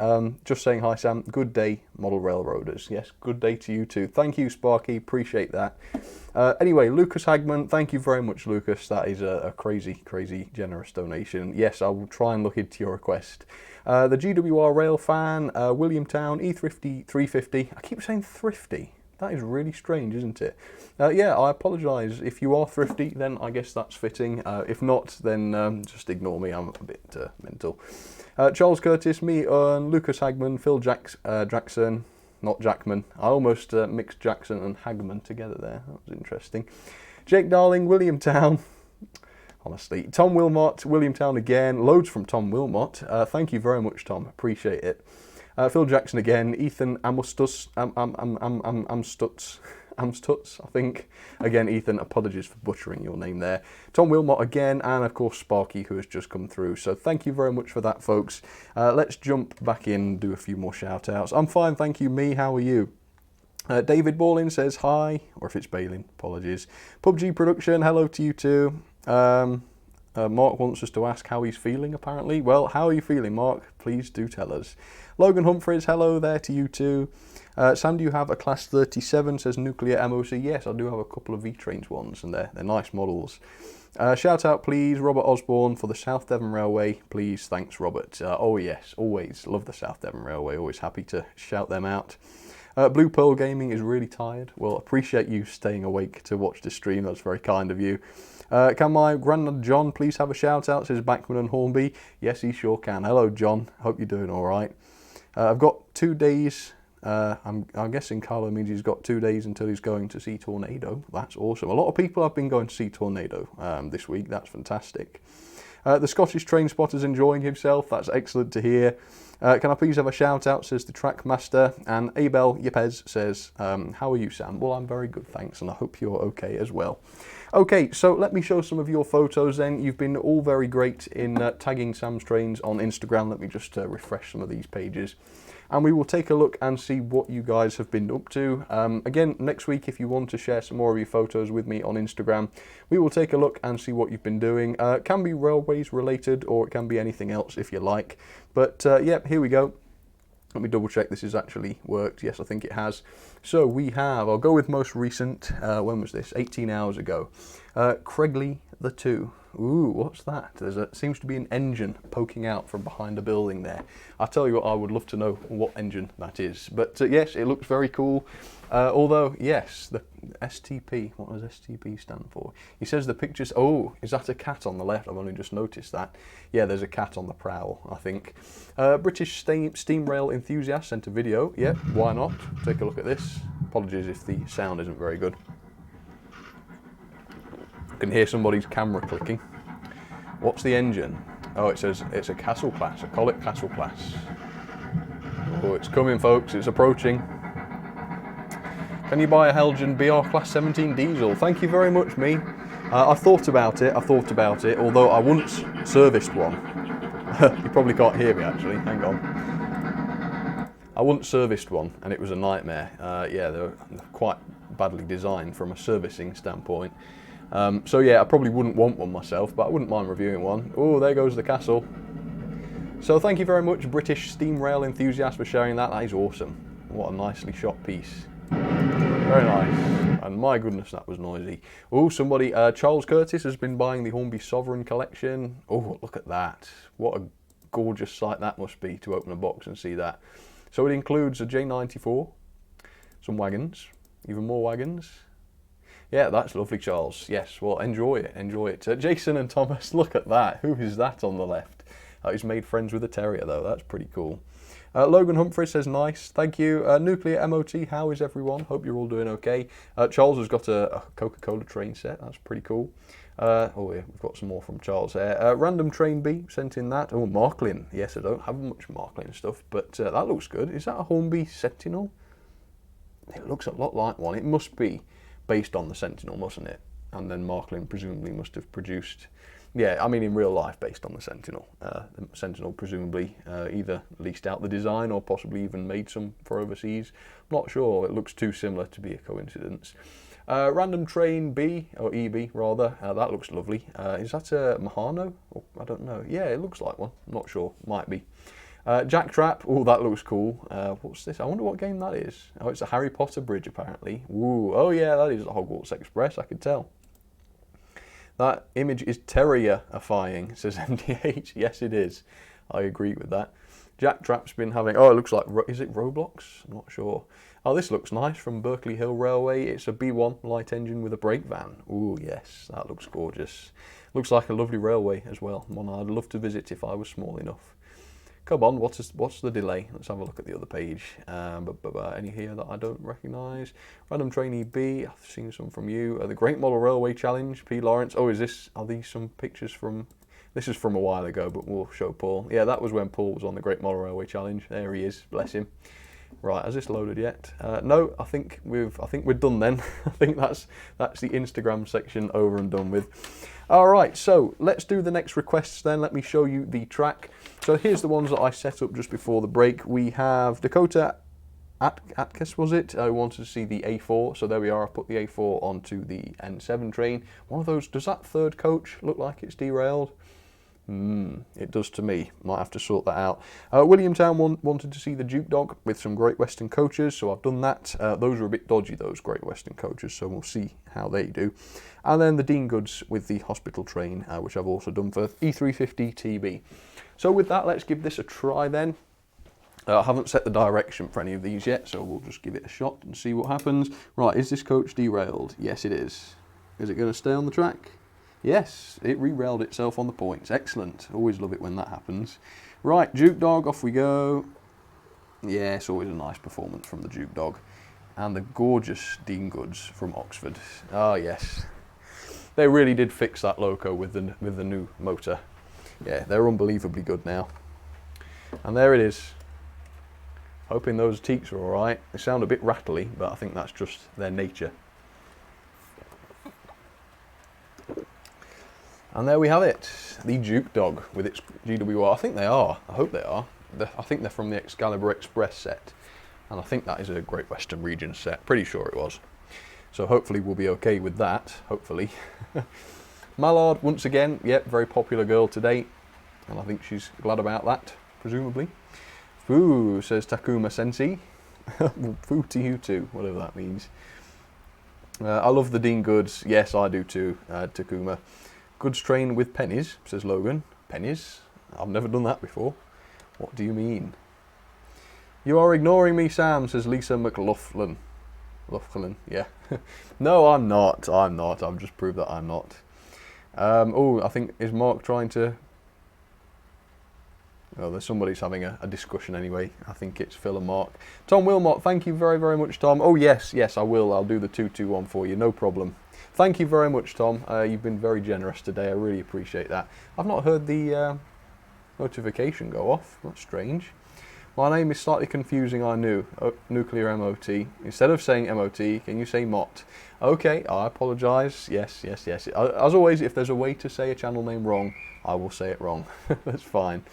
just saying hi Sam, good day model railroaders. Yes, good day to you too. Thank you Sparky, appreciate that. Anyway, Lucas Hagman, thank you very much Lucas, that is a crazy generous donation. Yes, I will try and look into your request. The GWR Rail fan, Williamtown, E350, I keep saying thrifty. That is really strange, isn't it? Yeah, I apologise. If you are thrifty, then I guess that's fitting. If not, then just ignore me. I'm a bit mental. Charles Curtis, me, Lucas Hagman, Phil Jackson, not Jackman. I almost mixed Jackson and Hagman together there. That was interesting. Jake Darling, Williamtown. Honestly, Tom Wilmot, Williamtown again. Loads from Tom Wilmot. Thank you very much, Tom. Appreciate it. Phil Jackson again, Ethan Amstutz, I think. Again, Ethan, apologies for butchering your name there. Tom Wilmot again, and of course Sparky, who has just come through. So thank you very much for that, folks. Let's jump back in and do a few more shout-outs. I'm fine, thank you, me. How are you? David Ballin says hi, or if it's Balin, apologies. PUBG Production, hello to you too. Mark wants us to ask how he's feeling, apparently. Well, how are you feeling, Mark? Please do tell us. Logan Humphreys, hello there to you too. Sam, do you have a Class 37, says Nuclear MOC? Yes, I do have a couple of V-Trains ones, and they're nice models. Shout out, please, Robert Osborne for the South Devon Railway. Please, thanks, Robert. Oh, yes, always love the South Devon Railway. Always happy to shout them out. Blue Pearl Gaming is really tired. Well, appreciate you staying awake to watch this stream. That's very kind of you. Can my granddad John please have a shout out, says Backman and Hornby? Yes, he sure can. Hello, John. Hope you're doing all right. I've got 2 days. I'm guessing Carlo means he's got 2 days until he's going to see Tornado. That's awesome. A lot of people have been going to see Tornado this week. That's fantastic. The Scottish train spotter's enjoying himself. That's excellent to hear. Can I please have a shout out, says the track master. And Abel Yepes says, how are you, Sam? Well, I'm very good, thanks, and I hope you're okay as well. Okay, so let me show some of your photos then. You've been all very great in tagging Sam'sTrains on Instagram. Let me just refresh some of these pages. And we will take a look and see what you guys have been up to. Again, next week, if you want to share some more of your photos with me on Instagram, we will take a look and see what you've been doing. It can be railways related, or it can be anything else if you like. But yeah, here we go. Let me double check this has actually worked. Yes, I think it has. So we have, I'll go with most recent, when was this? 18 hours ago. Craigley the 2. Ooh, what's that? Seems to be an engine poking out from behind a building there. I'll tell you what, I would love to know what engine that is. But yes, it looks very cool. Although, yes, the STP, what does STP stand for? He says the pictures, oh, is that a cat on the left? I've only just noticed that. Yeah, there's a cat on the prowl, I think. British Steam Rail Enthusiast sent a video. Yep, why not? Take a look at this. Apologies if the sound isn't very good. I can hear somebody's camera clicking. What's the engine? Oh, it says it's a Castle class, a Collet Castle class. Oh, it's coming, folks, it's approaching. Can you buy a Helgen BR Class 17 diesel? Thank you very much, me. I've thought about it, although I once serviced one. You probably can't hear me, actually, hang on. I once serviced one and it was a nightmare. Yeah, they were quite badly designed from a servicing standpoint. So yeah, I probably wouldn't want one myself, but I wouldn't mind reviewing one. Oh, there goes the castle. So thank you very much, British steam rail enthusiast, for sharing that. That is awesome. What a nicely shot piece. Very nice. And my goodness, that was noisy. Oh, somebody, Charles Curtis has been buying the Hornby Sovereign collection. Oh, look at that. What a gorgeous sight that must be to open a box and see that. So it includes a J94, some wagons, even more wagons. Yeah, that's lovely, Charles. Yes, well, enjoy it, enjoy it. Jason and Thomas, look at that. Who is that on the left? He's made friends with a terrier, though. That's pretty cool. Logan Humphrey says, nice, thank you. Nuclear MOT, how is everyone? Hope you're all doing okay. Charles has got a Coca-Cola train set. That's pretty cool. Oh, yeah, we've got some more from Charles there. Random Train B sent in that. Oh, Marklin. Yes, I don't have much Marklin stuff, but that looks good. Is that a Hornby Sentinel? It looks a lot like one. It must be based on the Sentinel, mustn't it? And then Marklin presumably must have produced... Yeah, I mean in real life based on the Sentinel. The Sentinel presumably either leased out the design or possibly even made some for overseas. I'm not sure, it looks too similar to be a coincidence. Random Train B, or EB rather, that looks lovely. Is that a Mahano? Oh, I don't know. Yeah, it looks like one, I'm not sure, might be. Jack Trap, oh that looks cool. What's this? I wonder what game that is. Oh, it's a Harry Potter bridge apparently. Ooh, oh yeah, that is a Hogwarts Express, I could tell. That image is terrifying, says MDH. Yes, it is. I agree with that. Jack Trap's been having... Oh, it looks like... Is it Roblox? I'm not sure. Oh, this looks nice from Berkeley Hill Railway. It's a B1 light engine with a brake van. Ooh, yes, that looks gorgeous. Looks like a lovely railway as well. One I'd love to visit if I was small enough. Come on, what's the delay? Let's have a look at the other page. Any here that I don't recognise? Random Trainee B, I've seen some from you. The Great Model Railway Challenge, P. Lawrence. Oh, are these some pictures from... This is from a while ago, but we'll show Paul. Yeah, that was when Paul was on the Great Model Railway Challenge. There he is, bless him. Right, has this loaded yet? No, I think we're done then. I think that's the Instagram section over and done with. All right, so let's do the next requests then. Let me show you the track. So here's the ones that I set up just before the break. We have Dakota Atkiss, was it? I wanted to see the A4, so there we are. I put the A4 onto the N7 train. One of those, does that third coach look like it's derailed? It does to me. Might have to sort that out. Williamtown wanted to see the Duke Dog with some Great Western coaches, so I've done that. Those are a bit dodgy, those Great Western coaches, so we'll see how they do. And then the Dean Goods with the hospital train, which I've also done for E350 TB. So with that, let's give this a try then. I haven't set the direction for any of these yet, so we'll just give it a shot and see what happens. Right, is this coach derailed? Yes, it is. Is it going to stay on the track? Yes, it re-railed itself on the points. Excellent. Always love it when that happens. Right, Duke Dog, off we go. Yeah, it's always a nice performance from the Duke Dog. And the gorgeous Dean Goods from Oxford. Ah, yes. They really did fix that loco with the new motor. Yeah, they're unbelievably good now. And there it is. Hoping those teaks are all right. They sound a bit rattly, but I think that's just their nature. And there we have it, the Duke Dog with its GWR. I think they are, I hope they are. I think they're from the Excalibur Express set. And I think that is a Great Western Region set, pretty sure it was. So hopefully we'll be okay with that, hopefully. Mallard, once again, yep, very popular girl today. And I think she's glad about that, presumably. Foo, says Takuma Sensei. Foo to you too, whatever that means. I love the Dean Goods, yes I do too, Takuma. Goods train with pennies, says Logan. Pennies? I've never done that before. What do you mean? You are ignoring me, Sam, says Lisa McLaughlin. Laughlin, yeah. No, I'm not. I've just proved that I'm not. Oh, I think, is Mark trying to... Oh, there's somebody's having a discussion anyway. I think it's Phil and Mark. Tom Wilmot, thank you very, very much, Tom. Oh, yes, I will. I'll do the 221 for you, no problem. Thank you very much, Tom. You've been very generous today. I really appreciate that. I've not heard the notification go off. That's strange. My name is slightly confusing, I knew. Nuclear MOT. Instead of saying MOT, can you say MOT? Okay, I apologise. Yes. As always, if there's a way to say a channel name wrong, I will say it wrong. That's fine.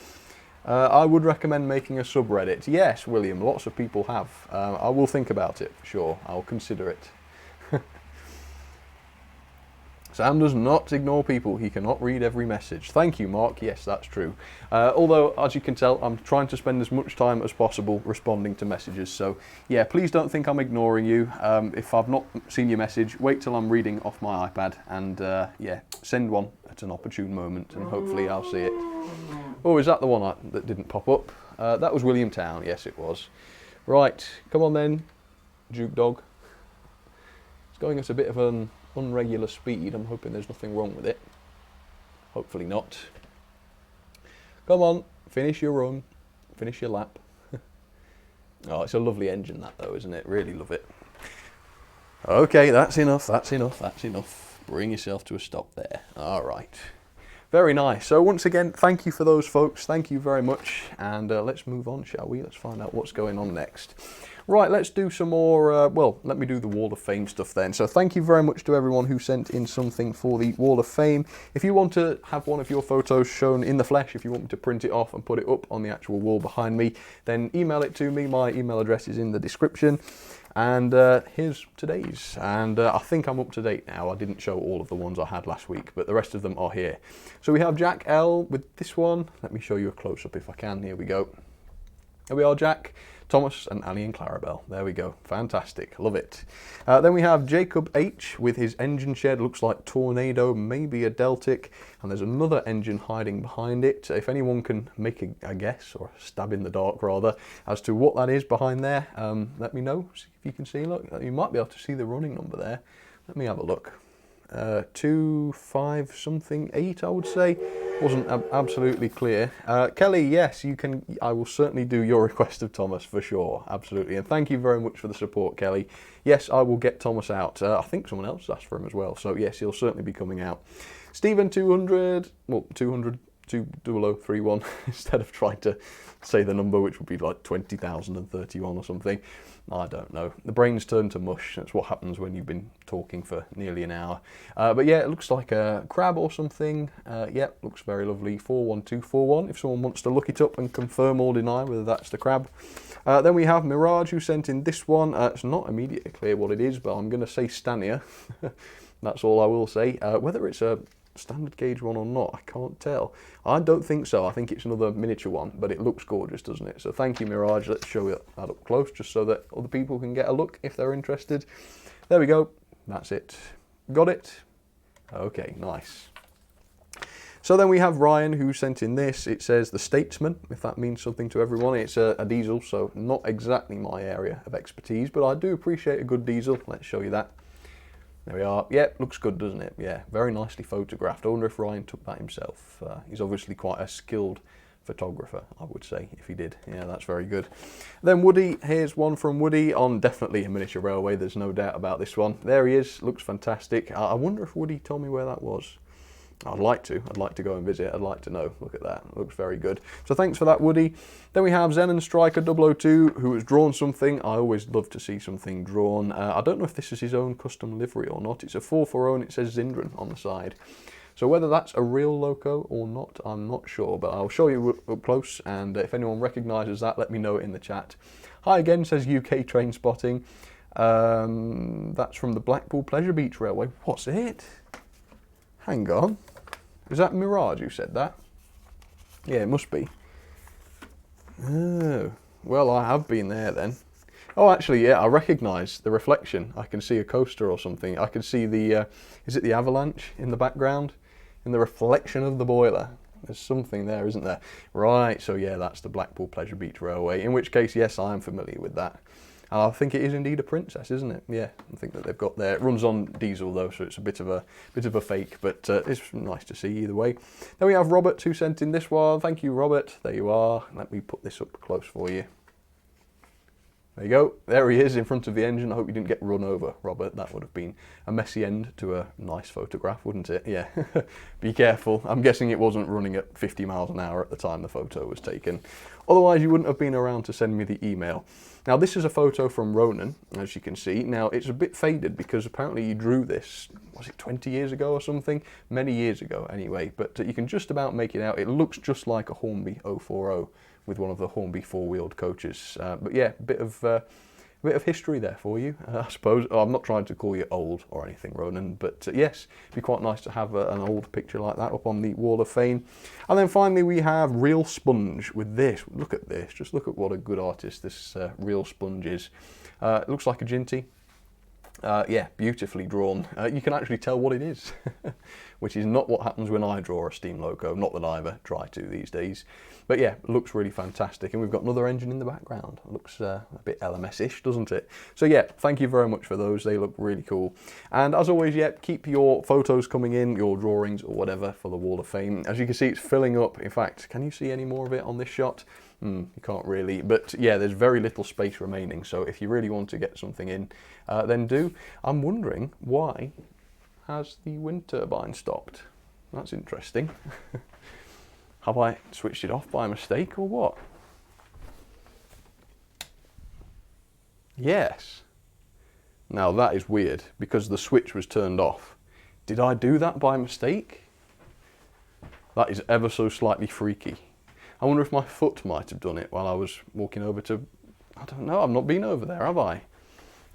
I would recommend making a subreddit. Yes, William, lots of people have. I will think about it for sure. I'll consider it. Sam does not ignore people. He cannot read every message. Thank you, Mark. Yes, that's true. Although, as you can tell, I'm trying to spend as much time as possible responding to messages. So, yeah, please don't think I'm ignoring you. If I've not seen your message, wait till I'm reading off my iPad and, yeah, send one at an opportune moment and hopefully I'll see it. Oh, is that the one that didn't pop up? That was William Town. Yes, it was. Right, come on then, Juke Dog. It's going at a bit of an unregular speed. I'm hoping there's nothing wrong with it. Hopefully not. Come on, finish your run, finish your lap. Oh, it's a lovely engine that though, isn't it? Really love it. Okay, that's enough, that's enough, that's enough. Bring yourself to a stop there. All right. Very nice. So once again, thank you for those folks. Thank you very much. And let's move on, shall we? Let's find out what's going on next. Right, let's do some more, well, let me do the Wall of Fame stuff then. So thank you very much to everyone who sent in something for the Wall of Fame. If you want to have one of your photos shown in the flesh, if you want me to print it off and put it up on the actual wall behind me, then email it to me. My email address is in the description. And here's today's, and I think I'm up to date now. I didn't show all of the ones I had last week, but the rest of them are here. So we have Jack L with this one. Let me show you a close-up if I can. Here we go. Here we are, Jack, Thomas and Annie and Clarabelle. There we go. Fantastic. Love it. Then we have Jacob H with his engine shed. Looks like Tornado, maybe a Deltic. And there's another engine hiding behind it. If anyone can make a guess, or a stab in the dark rather, as to what that is behind there, let me know. See if you can see. Look, you might be able to see the running number there. Let me have a look. 25 something 8, I would say. Wasn't absolutely clear. Kelly, yes, you can. I will certainly do your request of Thomas for sure. Absolutely. And thank you very much for the support, Kelly. Yes, I will get Thomas out. I think someone else asked for him as well. So yes, he'll certainly be coming out. Stephen 200, well, 200, 20031, instead of trying to say the number, which would be like 20,031 or something. I don't know. The brain's turned to mush. That's what happens when you've been talking for nearly an hour. But yeah, it looks like a crab or something. Yep, looks very lovely. 41241, if someone wants to look it up and confirm or deny whether that's the crab. Then we have Mirage, who sent in this one. It's not immediately clear what it is, but I'm going to say Stania. That's all I will say. Whether it's a standard gauge one or not, I can't tell. I don't think so. I think it's another miniature one, but it looks gorgeous, doesn't it? So thank you, Mirage. Let's show you that up close just so that other people can get a look if they're interested. There we go. That's it. Got it? Okay, nice. So then we have Ryan, who sent in this. It says the Statesman, if that means something to everyone. It's a diesel, so not exactly my area of expertise, but I do appreciate a good diesel. Let's show you that. There we are. Yep, looks good, doesn't it? Yeah, very nicely photographed. I wonder if Ryan took that himself. He's obviously quite a skilled photographer, I would say, if he did. Yeah, that's very good. Then Woody, here's one from Woody on definitely a miniature railway. There's no doubt about this one. There he is. Looks fantastic. I wonder if Woody told me where that was. I'd like to go and visit. I'd like to know. Look at that. It looks very good. So thanks for that, Woody. Then we have Zen and Striker 002, who has drawn something. I always love to see something drawn. I don't know if this is his own custom livery or not. It's a 440 and it says Zindran on the side. So whether that's a real loco or not, I'm not sure, but I'll show you up close, and if anyone recognises that, let me know it in the chat. Hi again, says UK Train Spotting. That's from the Blackpool Pleasure Beach Railway. What's it? Hang on. Is that Mirage who said that? Yeah, it must be. Oh, well, I have been there then. Oh, actually, yeah, I recognise the reflection. I can see a coaster or something. I can see the, is it the avalanche in the background? In the reflection of the boiler. There's something there, isn't there? Right, so yeah, that's the Blackpool Pleasure Beach Railway. In which case, yes, I am familiar with that. I think it is indeed a Princess, isn't it? Yeah, I think that they've got there. It runs on diesel though, so it's a bit of a fake, but it's nice to see either way. Then we have Robert, who sent in this one. Thank you, Robert. There you are. Let me put this up close for you. There you go. There he is in front of the engine. I hope you didn't get run over, Robert. That would have been a messy end to a nice photograph, wouldn't it? Yeah. Be careful. I'm guessing it wasn't running at 50 miles an hour at the time the photo was taken. Otherwise, you wouldn't have been around to send me the email. Now, this is a photo from Ronan, as you can see. Now, it's a bit faded because apparently you drew this, was it 20 years ago or something? Many years ago, anyway. But you can just about make it out. It looks just like a Hornby 040 with one of the Hornby four-wheeled coaches. But yeah, a bit of history there for you, I suppose. Oh, I'm not trying to call you old or anything, Ronan, but yes, it'd be quite nice to have an old picture like that up on the Wall of Fame. And then finally we have Real Sponge with this. Look at this, just look at what a good artist this Real Sponge is. It looks like a Ginty. Yeah, beautifully drawn. You can actually tell what it is, which is not what happens when I draw a steam loco. Not that I ever try to these days. But yeah, it looks really fantastic. And we've got another engine in the background. It looks a bit LMS-ish, doesn't it? So yeah, thank you very much for those. They look really cool. And as always, yeah, keep your photos coming in, your drawings or whatever for the Wall of Fame. As you can see, it's filling up. In fact, can you see any more of it on this shot? You can't really, but yeah, there's very little space remaining, so if you really want to get something in, then do. I'm wondering, why has the wind turbine stopped? That's interesting. Have I switched it off by mistake or what? Yes. Now that is weird, because the switch was turned off. Did I do that by mistake? That is ever so slightly freaky. I wonder if my foot might have done it while I was walking over to... I don't know, I've not been over there, have I?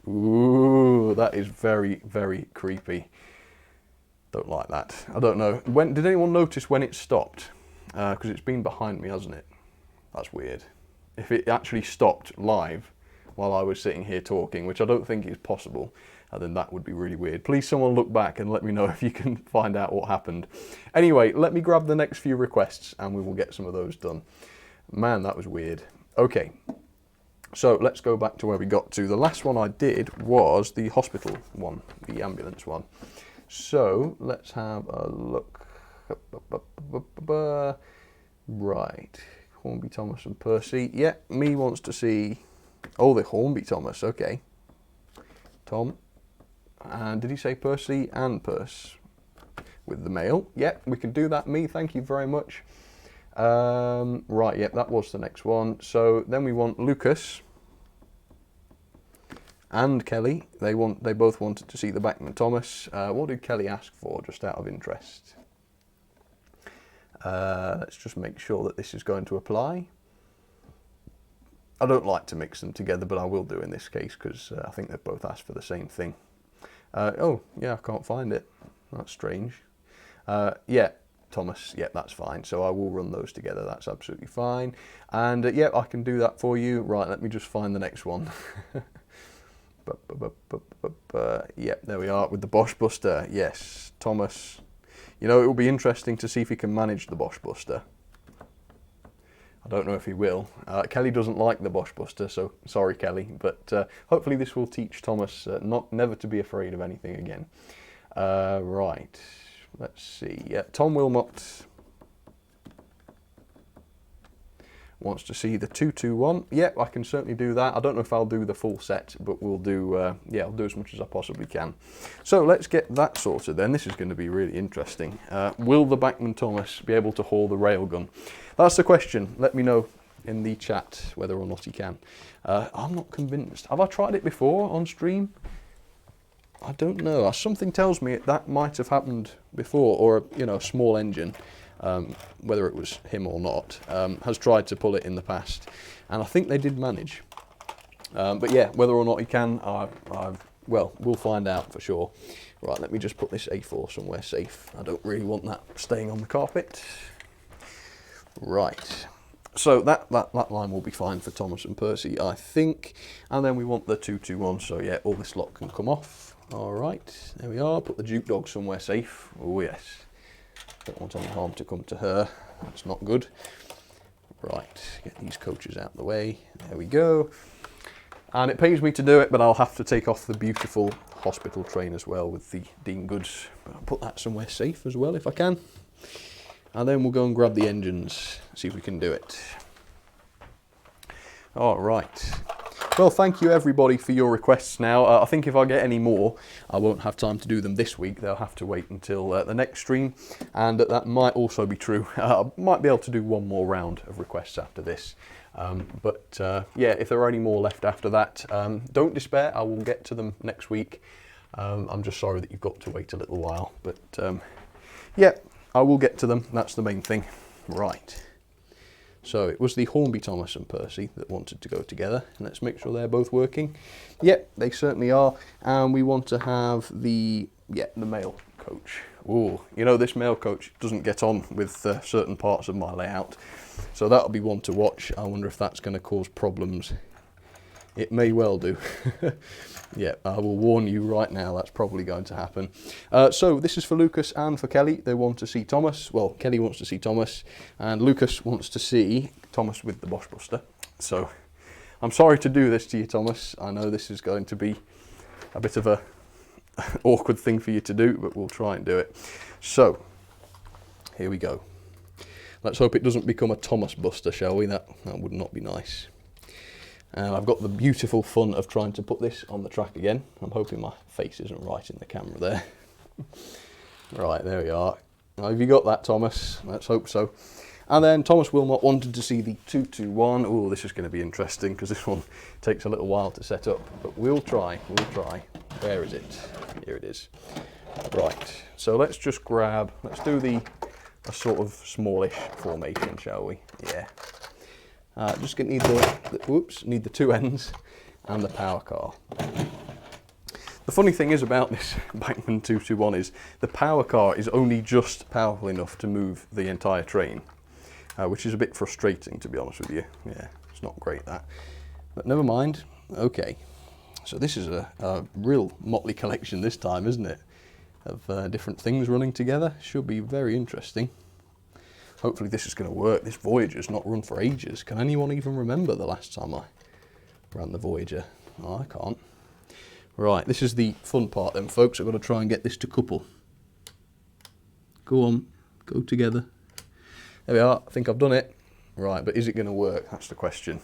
Ooh, that is very, very creepy. Don't like that. I don't know. Did anyone notice when it stopped? Because it's been behind me, hasn't it? That's weird. If it actually stopped live while I was sitting here talking, which I don't think is possible, then that would be really weird. Please someone look back and let me know if you can find out what happened. Anyway, let me grab the next few requests and we will get some of those done. Man, that was weird. Okay, so let's go back to where we got to. The last one I did was the hospital one, the ambulance one. So let's have a look. Right, Hornby, Thomas and Percy. Yeah, me wants to see... Oh, the Hornby Thomas, okay. Tom. And did he say Percy and Perce with the male? Yep, we can do that. Me, thank you very much. Right, yep, that was the next one. So then we want Lucas and Kelly. They both wanted to see the Bachmann Thomas. What did Kelly ask for, just out of interest? Let's just make sure that this is going to apply. I don't like to mix them together, but I will do in this case because I think they've both asked for the same thing. Oh, yeah, I can't find it. That's strange. Yeah, Thomas, yeah, that's fine. So I will run those together. That's absolutely fine. And yeah, I can do that for you. Right, let me just find the next one. Yeah, there we are with the Bosch Buster. Yes, Thomas. You know, it will be interesting to see if he can manage the Bosch Buster. I don't know if he will. Kelly doesn't like the Bosch Buster, so sorry, Kelly. But hopefully this will teach Thomas never to be afraid of anything again. Right, let's see. Yeah, Tom Wilmot wants to see the 221. Yep, I can certainly do that. I don't know if I'll do the full set, but we'll do, yeah, I'll do as much as I possibly can. So let's get that sorted then. This is going to be really interesting. Will the Bachmann Thomas be able to haul the railgun? That's the question. Let me know in the chat whether or not he can. I'm not convinced. Have I tried it before on stream? I don't know. Something tells me that might have happened before, or, you know, a small engine. Whether it was him or not, has tried to pull it in the past, and I think they did manage. But yeah, whether or not he can, well, we'll find out for sure. Right, let me just put this A4 somewhere safe. I don't really want that staying on the carpet. Right, so that line will be fine for Thomas and Percy, I think. And then we want the 221, so yeah, all this lot can come off. All right, there we are. Put the Duke dog somewhere safe. Oh yes. Don't want any harm to come to her. That's not good. Right, get these coaches out of the way. There we go. And it pains me to do it, but I'll have to take off the beautiful hospital train as well with the Dean Goods. But I'll put that somewhere safe as well if I can. And then we'll go and grab the engines, see if we can do it. All right. Well, thank you everybody for your requests now. I think if I get any more, I won't have time to do them this week. They'll have to wait until the next stream, and that might also be true. I might be able to do one more round of requests after this. Yeah, if there are any more left after that, don't despair. I will get to them next week. I'm just sorry that you've got to wait a little while, but yeah, I will get to them. That's the main thing. Right. So it was the Hornby, Thomas and Percy that wanted to go together. Let's make sure they're both working. Yep, they certainly are. And we want to have the mail coach. Oh, you know, this mail coach doesn't get on with certain parts of my layout. So that'll be one to watch. I wonder if that's going to cause problems. It may well do. Yeah, I will warn you right now, that's probably going to happen. So this is for Lucas and for Kelly. They want to see Thomas. Well, Kelly wants to see Thomas, and Lucas wants to see Thomas with the Bosch Buster. So I'm sorry to do this to you, Thomas. I know this is going to be a bit of a awkward thing for you to do, but we'll try and do it. So here we go. Let's hope it doesn't become a Thomas Buster, shall we? That would not be nice. And I've got the beautiful fun of trying to put this on the track again. I'm hoping my face isn't right in the camera there. Right, there we are. Now, have you got that, Thomas? Let's hope so. And then Thomas Wilmot wanted to see the 221. Oh, this is going to be interesting because this one takes a little while to set up. But we'll try. Where is it? Here it is. Right, so let's just grab, let's do a sort of smallish formation, shall we? Yeah. Just need the two ends and the power car. The funny thing is about this Bachmann 221 is the power car is only just powerful enough to move the entire train, which is a bit frustrating, to be honest with you. Yeah, it's not great, that. But never mind. Okay, so this is a real motley collection this time, isn't it? Of different things running together. Should be very interesting. Hopefully this is going to work. This Voyager's not run for ages. Can anyone even remember the last time I ran the Voyager? Oh, I can't. Right, this is the fun part then, folks. I've got to try and get this to couple. Go on, go together. There we are. I think I've done it. Right, but is it going to work? That's the question.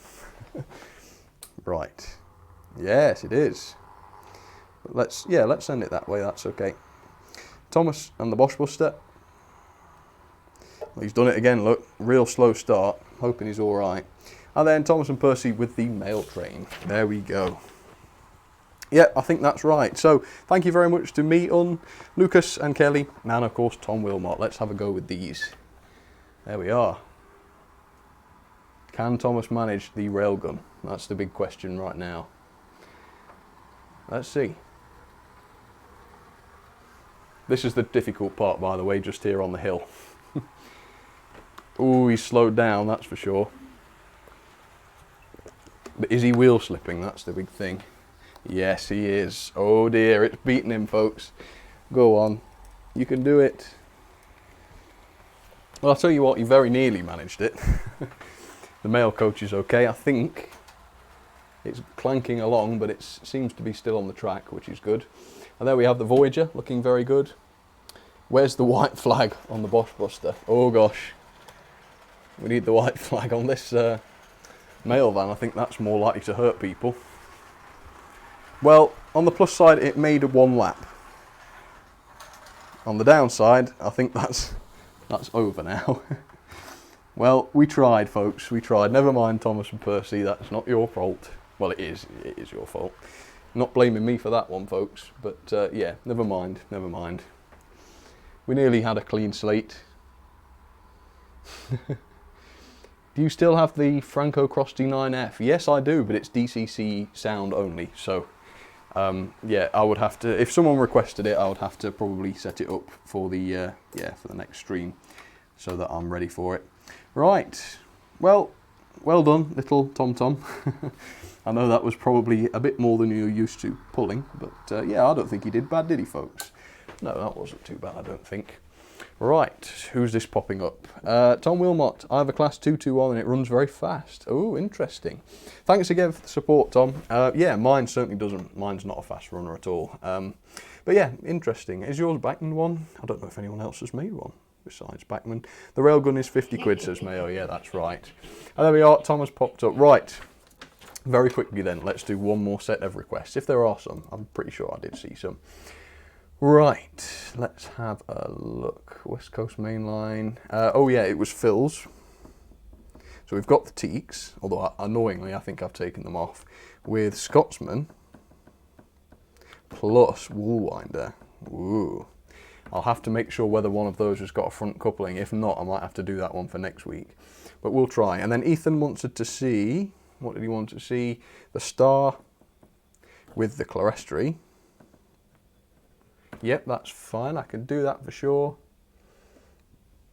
Right. Yes, it is. But let's send it that way. That's okay. Thomas and the Bosch Buster. Well, he's done it again, look, real slow start, hoping he's all right. And then Thomas and Percy with the mail train. There we go. Yeah, I think that's right. So thank you very much to me, Lucas and Kelly, and of course Tom Wilmot. Let's have a go with these. There we are. Can Thomas manage the railgun? That's the big question right now. Let's see. This is the difficult part, by the way, just here on the hill. Oh, he's slowed down, that's for sure. But is he wheel slipping? That's the big thing. Yes, he is. Oh dear, it's beating him, folks. Go on. You can do it. Well, I'll tell you what, you very nearly managed it. The mail coach is okay. I think it's clanking along, but it seems to be still on the track, which is good. And there we have the Voyager, looking very good. Where's the white flag on the Bosch Buster? Oh gosh. We need the white flag on this mail van. I think that's more likely to hurt people. Well, on the plus side, it made one lap. On the downside, I think that's over now. Well, we tried, folks. We tried. Never mind, Thomas and Percy. That's not your fault. Well, it is. It is your fault. Not blaming me for that one, folks. But yeah, never mind. Never mind. We nearly had a clean slate. Do you still have the Franco Cross D9F? Yes, I do, but it's DCC sound only. So, yeah, I would have to. If someone requested it, I would have to probably set it up for the for the next stream, so that I'm ready for it. Right. Well done, little Tom Tom. I know that was probably a bit more than you're used to pulling, but yeah, I don't think he did bad, did he, folks? No, that wasn't too bad, I don't think. Right, who's this popping up? Tom Wilmot. I have a class 221 and it runs very fast. Oh, interesting. Thanks again for the support, Tom. Yeah, mine certainly doesn't. Mine's not a fast runner at all. But yeah, interesting. Is yours Bachmann one? I don't know if anyone else has made one besides Bachmann. The railgun is 50 quid, says Mayo. Yeah, that's right. And there we are. Tom has popped up. Right. Very quickly then, let's do one more set of requests, if there are some. I'm pretty sure I did see some. Right, let's have a look. West Coast Main Line. Oh yeah, it was Phil's. So we've got the teaks, although annoyingly I think I've taken them off, with Scotsman plus Woolwinder. Ooh. I'll have to make sure whether one of those has got a front coupling. If not, I might have to do that one for next week. But we'll try. And then Ethan wanted to see, what did he want to see? The Star with the Clerestory. Yep, that's fine. I can do that for sure.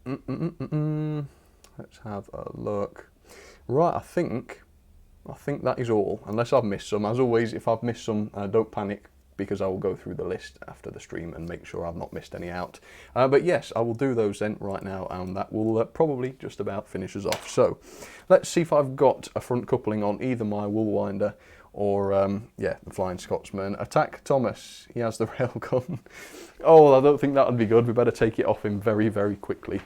Let's have a look. Right, I think that is all, unless I've missed some. As always, if I've missed some, don't panic, because I will go through the list after the stream and make sure I've not missed any out. But yes, I will do those then right now, and that will probably just about finish us off. So let's see if I've got a front coupling on either my Woolwinder or, yeah, the Flying Scotsman. Attack Thomas, he has the railgun. Oh, I don't think that would be good. We better take it off him very, very quickly.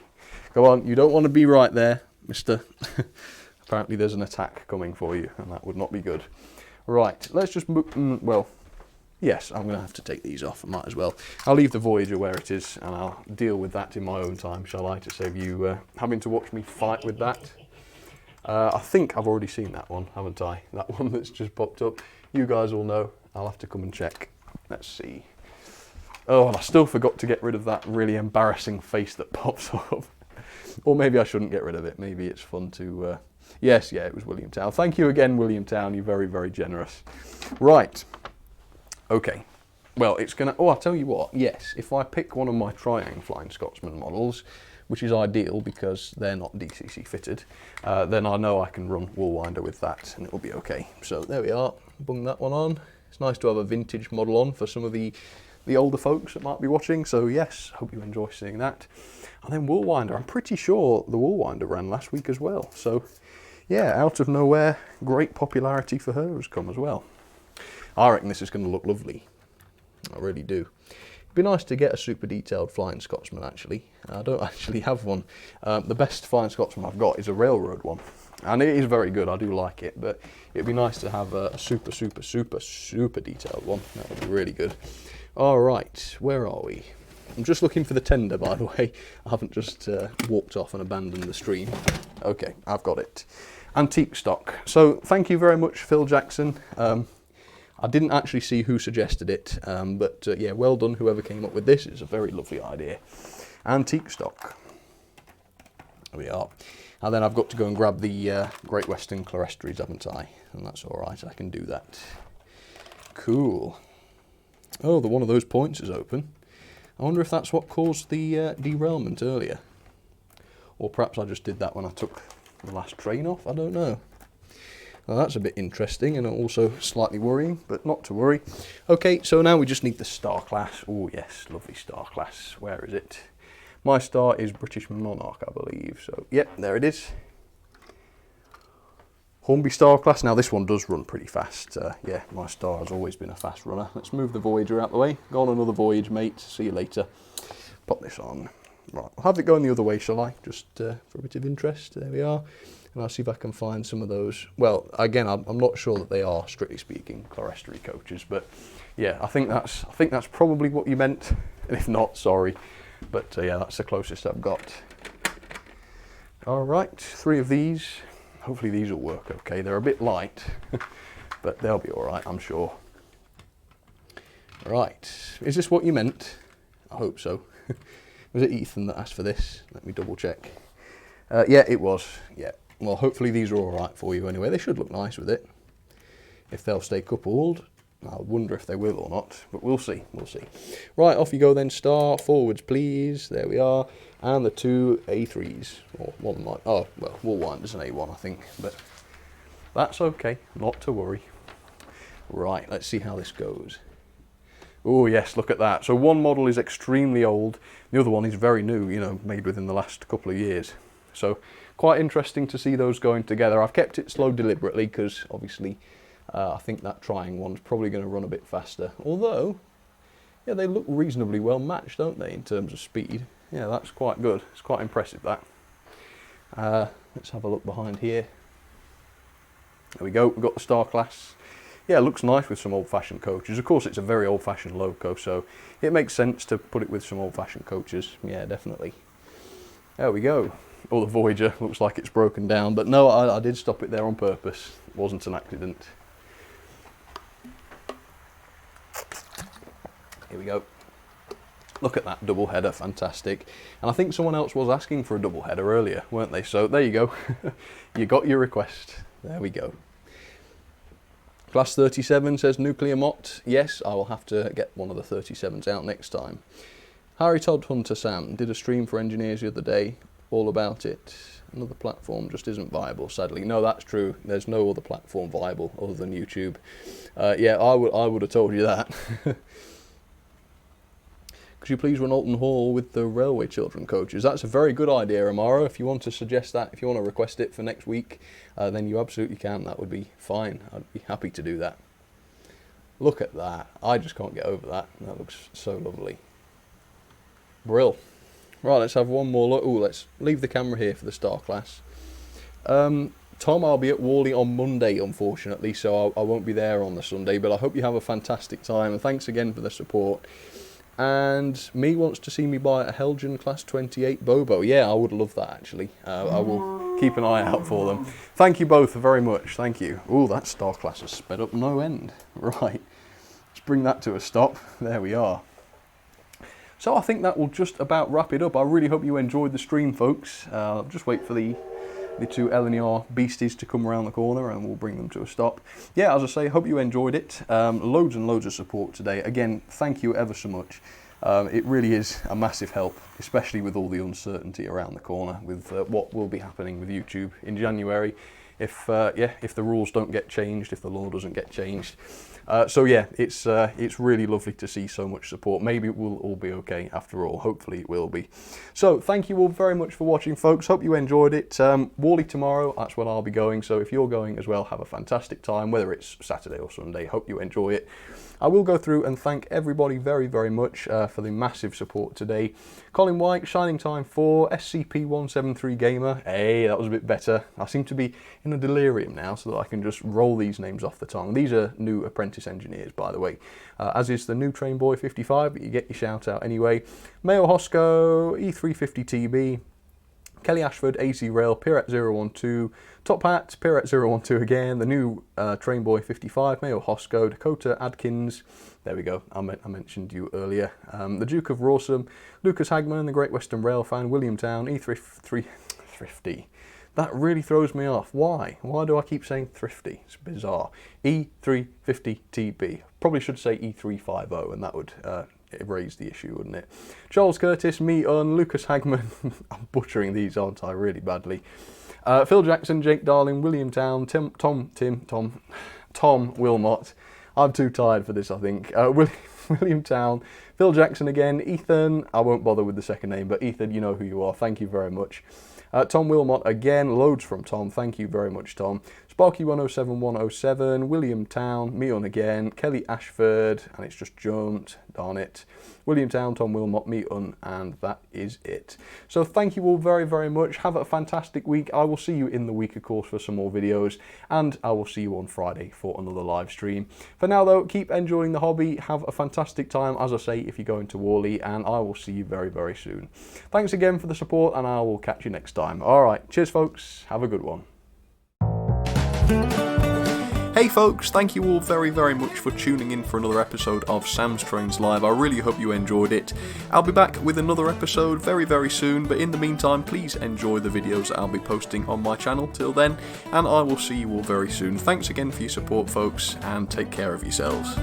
Go on, you don't want to be right there, mister. Apparently there's an attack coming for you, and that would not be good. Right, let's just move, well, yes, I'm going to have to take these off, I might as well. I'll leave the Voyager where it is, and I'll deal with that in my own time, shall I, to save you having to watch me fight with that. I think I've already seen that one, haven't I? That one that's just popped up. You guys all know. I'll have to come and check. Let's see. Oh, and I still forgot to get rid of that really embarrassing face that pops up. Or maybe I shouldn't get rid of it. Maybe it's fun to... Yes, yeah, it was William Town. Thank you again, William Town. You're very, very generous. Right. Okay. Well, it's going to... Oh, I'll tell you what. Yes, if I pick one of my Triang Flying Scotsman models, which is ideal because they're not DCC fitted, then I know I can run Woolwinder with that and it'll be okay. So there we are, bung that one on. It's nice to have a vintage model on for some of the older folks that might be watching, so yes, hope you enjoy seeing that. And then Woolwinder, I'm pretty sure the Woolwinder ran last week as well, so yeah, out of nowhere, great popularity for her has come as well. I reckon this is going to look lovely, I really do. It'd be nice to get a super detailed Flying Scotsman actually. I don't actually have one. The best Flying Scotsman I've got is a railroad one. And it is very good, I do like it, but it'd be nice to have a super detailed one. That would be really good. Alright, where are we? I'm just looking for the tender, by the way. I haven't just walked off and abandoned the stream. Okay, I've got it. Antique stock. So thank you very much, Phil Jackson. I didn't actually see who suggested it, but yeah, well done whoever came up with this. It's a very lovely idea. Antique stock. There we are. And then I've got to go and grab the Great Western Clerestories, haven't I? And that's all right, I can do that. Cool. Oh, the one of those points is open. I wonder if that's what caused the derailment earlier. Or perhaps I just did that when I took the last train off, I don't know. Well, that's a bit interesting and also slightly worrying, but not to worry. Okay, so now we just need the star class. Oh yes, lovely star class. Where is it? My star is British Monarch, I believe. So, yep, there it is. Hornby star class. Now this one does run pretty fast. Yeah, my star has always been a fast runner. Let's move the Voyager out the way. Go on another voyage, mate. See you later. Pop this on. Right, I'll have it going the other way, shall I? Just for a bit of interest. There we are. And I'll see if I can find some of those. Well, again, I'm not sure that they are, strictly speaking, Clerestory coaches, but yeah, I think that's probably what you meant. And if not, sorry. But yeah, that's the closest I've got. All right, 3 of these. Hopefully these will work okay. They're a bit light, but they'll be all right, I'm sure. Right, is this what you meant? I hope so. Was it Ethan that asked for this? Let me double check. Yeah, it was, yeah. Well, hopefully these are all right for you anyway. They should look nice with it. If they'll stay coupled, I wonder if they will or not, but we'll see, we'll see. Right, off you go then, star, forwards please, there we are, and the 2 A3s, or one might, oh, well, Woolwinder's an A1 I think, but that's okay, not to worry. Right, let's see how this goes. Oh yes, look at that. So one model is extremely old, the other one is very new, you know, made within the last couple of years. So quite interesting to see those going together. I've kept it slow deliberately because obviously I think that Triang one's probably going to run a bit faster. Although, yeah, they look reasonably well matched, don't they, in terms of speed. Yeah, that's quite good. It's quite impressive, that. Let's have a look behind here. There we go, we've got the Star Class. Yeah, it looks nice with some old-fashioned coaches. Of course, it's a very old-fashioned loco, so it makes sense to put it with some old-fashioned coaches. Yeah, definitely. There we go. Oh, the Voyager looks like it's broken down, but no, I did stop it there on purpose. It wasn't an accident. Here we go. Look at that double header, fantastic. And I think someone else was asking for a double header earlier, weren't they? So there you go. You got your request. There we go. Class 37 says Nuclear Mott. Yes, I will have to get one of the 37s out next time. Harry Todd Hunter Sam did a stream for engineers the other day, all about it. Another platform just isn't viable, sadly. No, that's true. There's no other platform viable other than YouTube. Yeah, I would have told you that. Could you please run Alton Hall with the Railway Children coaches? That's a very good idea, Amaro. If you want to suggest that, if you want to request it for next week, then you absolutely can. That would be fine. I'd be happy to do that. Look at that. I just can't get over that. That looks so lovely. Brill. Right, let's have one more look. Ooh, let's leave the camera here for the Star Class. Tom, I'll be at Worley on Monday, unfortunately, so I won't be there on the Sunday, but I hope you have a fantastic time, and thanks again for the support. And me wants to see me buy a Helgen Class 28 Bobo. Yeah, I would love that, actually. I will keep an eye out for them. Thank you both very much. Thank you. Ooh, that Star Class has sped up no end. Right. Let's bring that to a stop. There we are. So I think that will just about wrap it up. I really hope you enjoyed the stream, folks. Just wait for the two LNER beasties to come around the corner and we'll bring them to a stop. Yeah, as I say, hope you enjoyed it. Loads and loads of support today. Again, thank you ever so much. It really is a massive help, especially with all the uncertainty around the corner with what will be happening with YouTube in January if the rules don't get changed, if the law doesn't get changed. So yeah, it's really lovely to see so much support. Maybe it will all be okay after all. Hopefully it will be. So thank you all very much for watching, folks. Hope you enjoyed it. Worley tomorrow, that's when I'll be going. So if you're going as well, have a fantastic time, whether it's Saturday or Sunday. Hope you enjoy it. I will go through and thank everybody very, very much for the massive support today. Colin White, Shining Time 4, SCP-173 Gamer. Hey, that was a bit better. I seem to be in a delirium now so that I can just roll these names off the tongue. These are new apprentice engineers, by the way. As is the new Train Boy 55, but you get your shout out anyway. Mayo Hosco, E350TB, Kelly Ashford, AC Rail, Pirat 012, Top Hat, Pirat 012 again, the new Train Boy 55, Mayo Hosco, Dakota Adkins, there we go, I mentioned you earlier, the Duke of Rawsome, Lucas Hagman, the Great Western Rail fan, William Town, E350. That really throws me off. Why? Why do I keep saying thrifty? It's bizarre. E350TB. Probably should say E350 and that would erase the issue, wouldn't it? Charles Curtis, Lucas Hagman. I'm butchering these, aren't I, really badly. Phil Jackson, Jake Darling, William Town, Tom Wilmot. I'm too tired for this, I think. William Town, Phil Jackson again, Ethan. I won't bother with the second name, but Ethan, you know who you are. Thank you very much. Tom Wilmot again, loads from Tom. Thank you very much, Tom. Sparky107107, William Town, Meon again, Kelly Ashford, and it's just jumped, darn it. William Town, Tom Wilmot, Meon, and that is it. So thank you all very, very much. Have a fantastic week. I will see you in the week, of course, for some more videos, and I will see you on Friday for another live stream. For now, though, keep enjoying the hobby. Have a fantastic time, as I say, if you're going to Worley, and I will see you very, very soon. Thanks again for the support, and I will catch you next time. All right, cheers, folks. Have a good one. Hey folks, thank you all very, very much for tuning in for another episode of Sam's Trains Live. I really hope you enjoyed it. I'll be back with another episode very, very soon, but in the meantime, please enjoy the videos that I'll be posting on my channel till then, and I will see you all very soon. Thanks again for your support, folks, and take care of yourselves.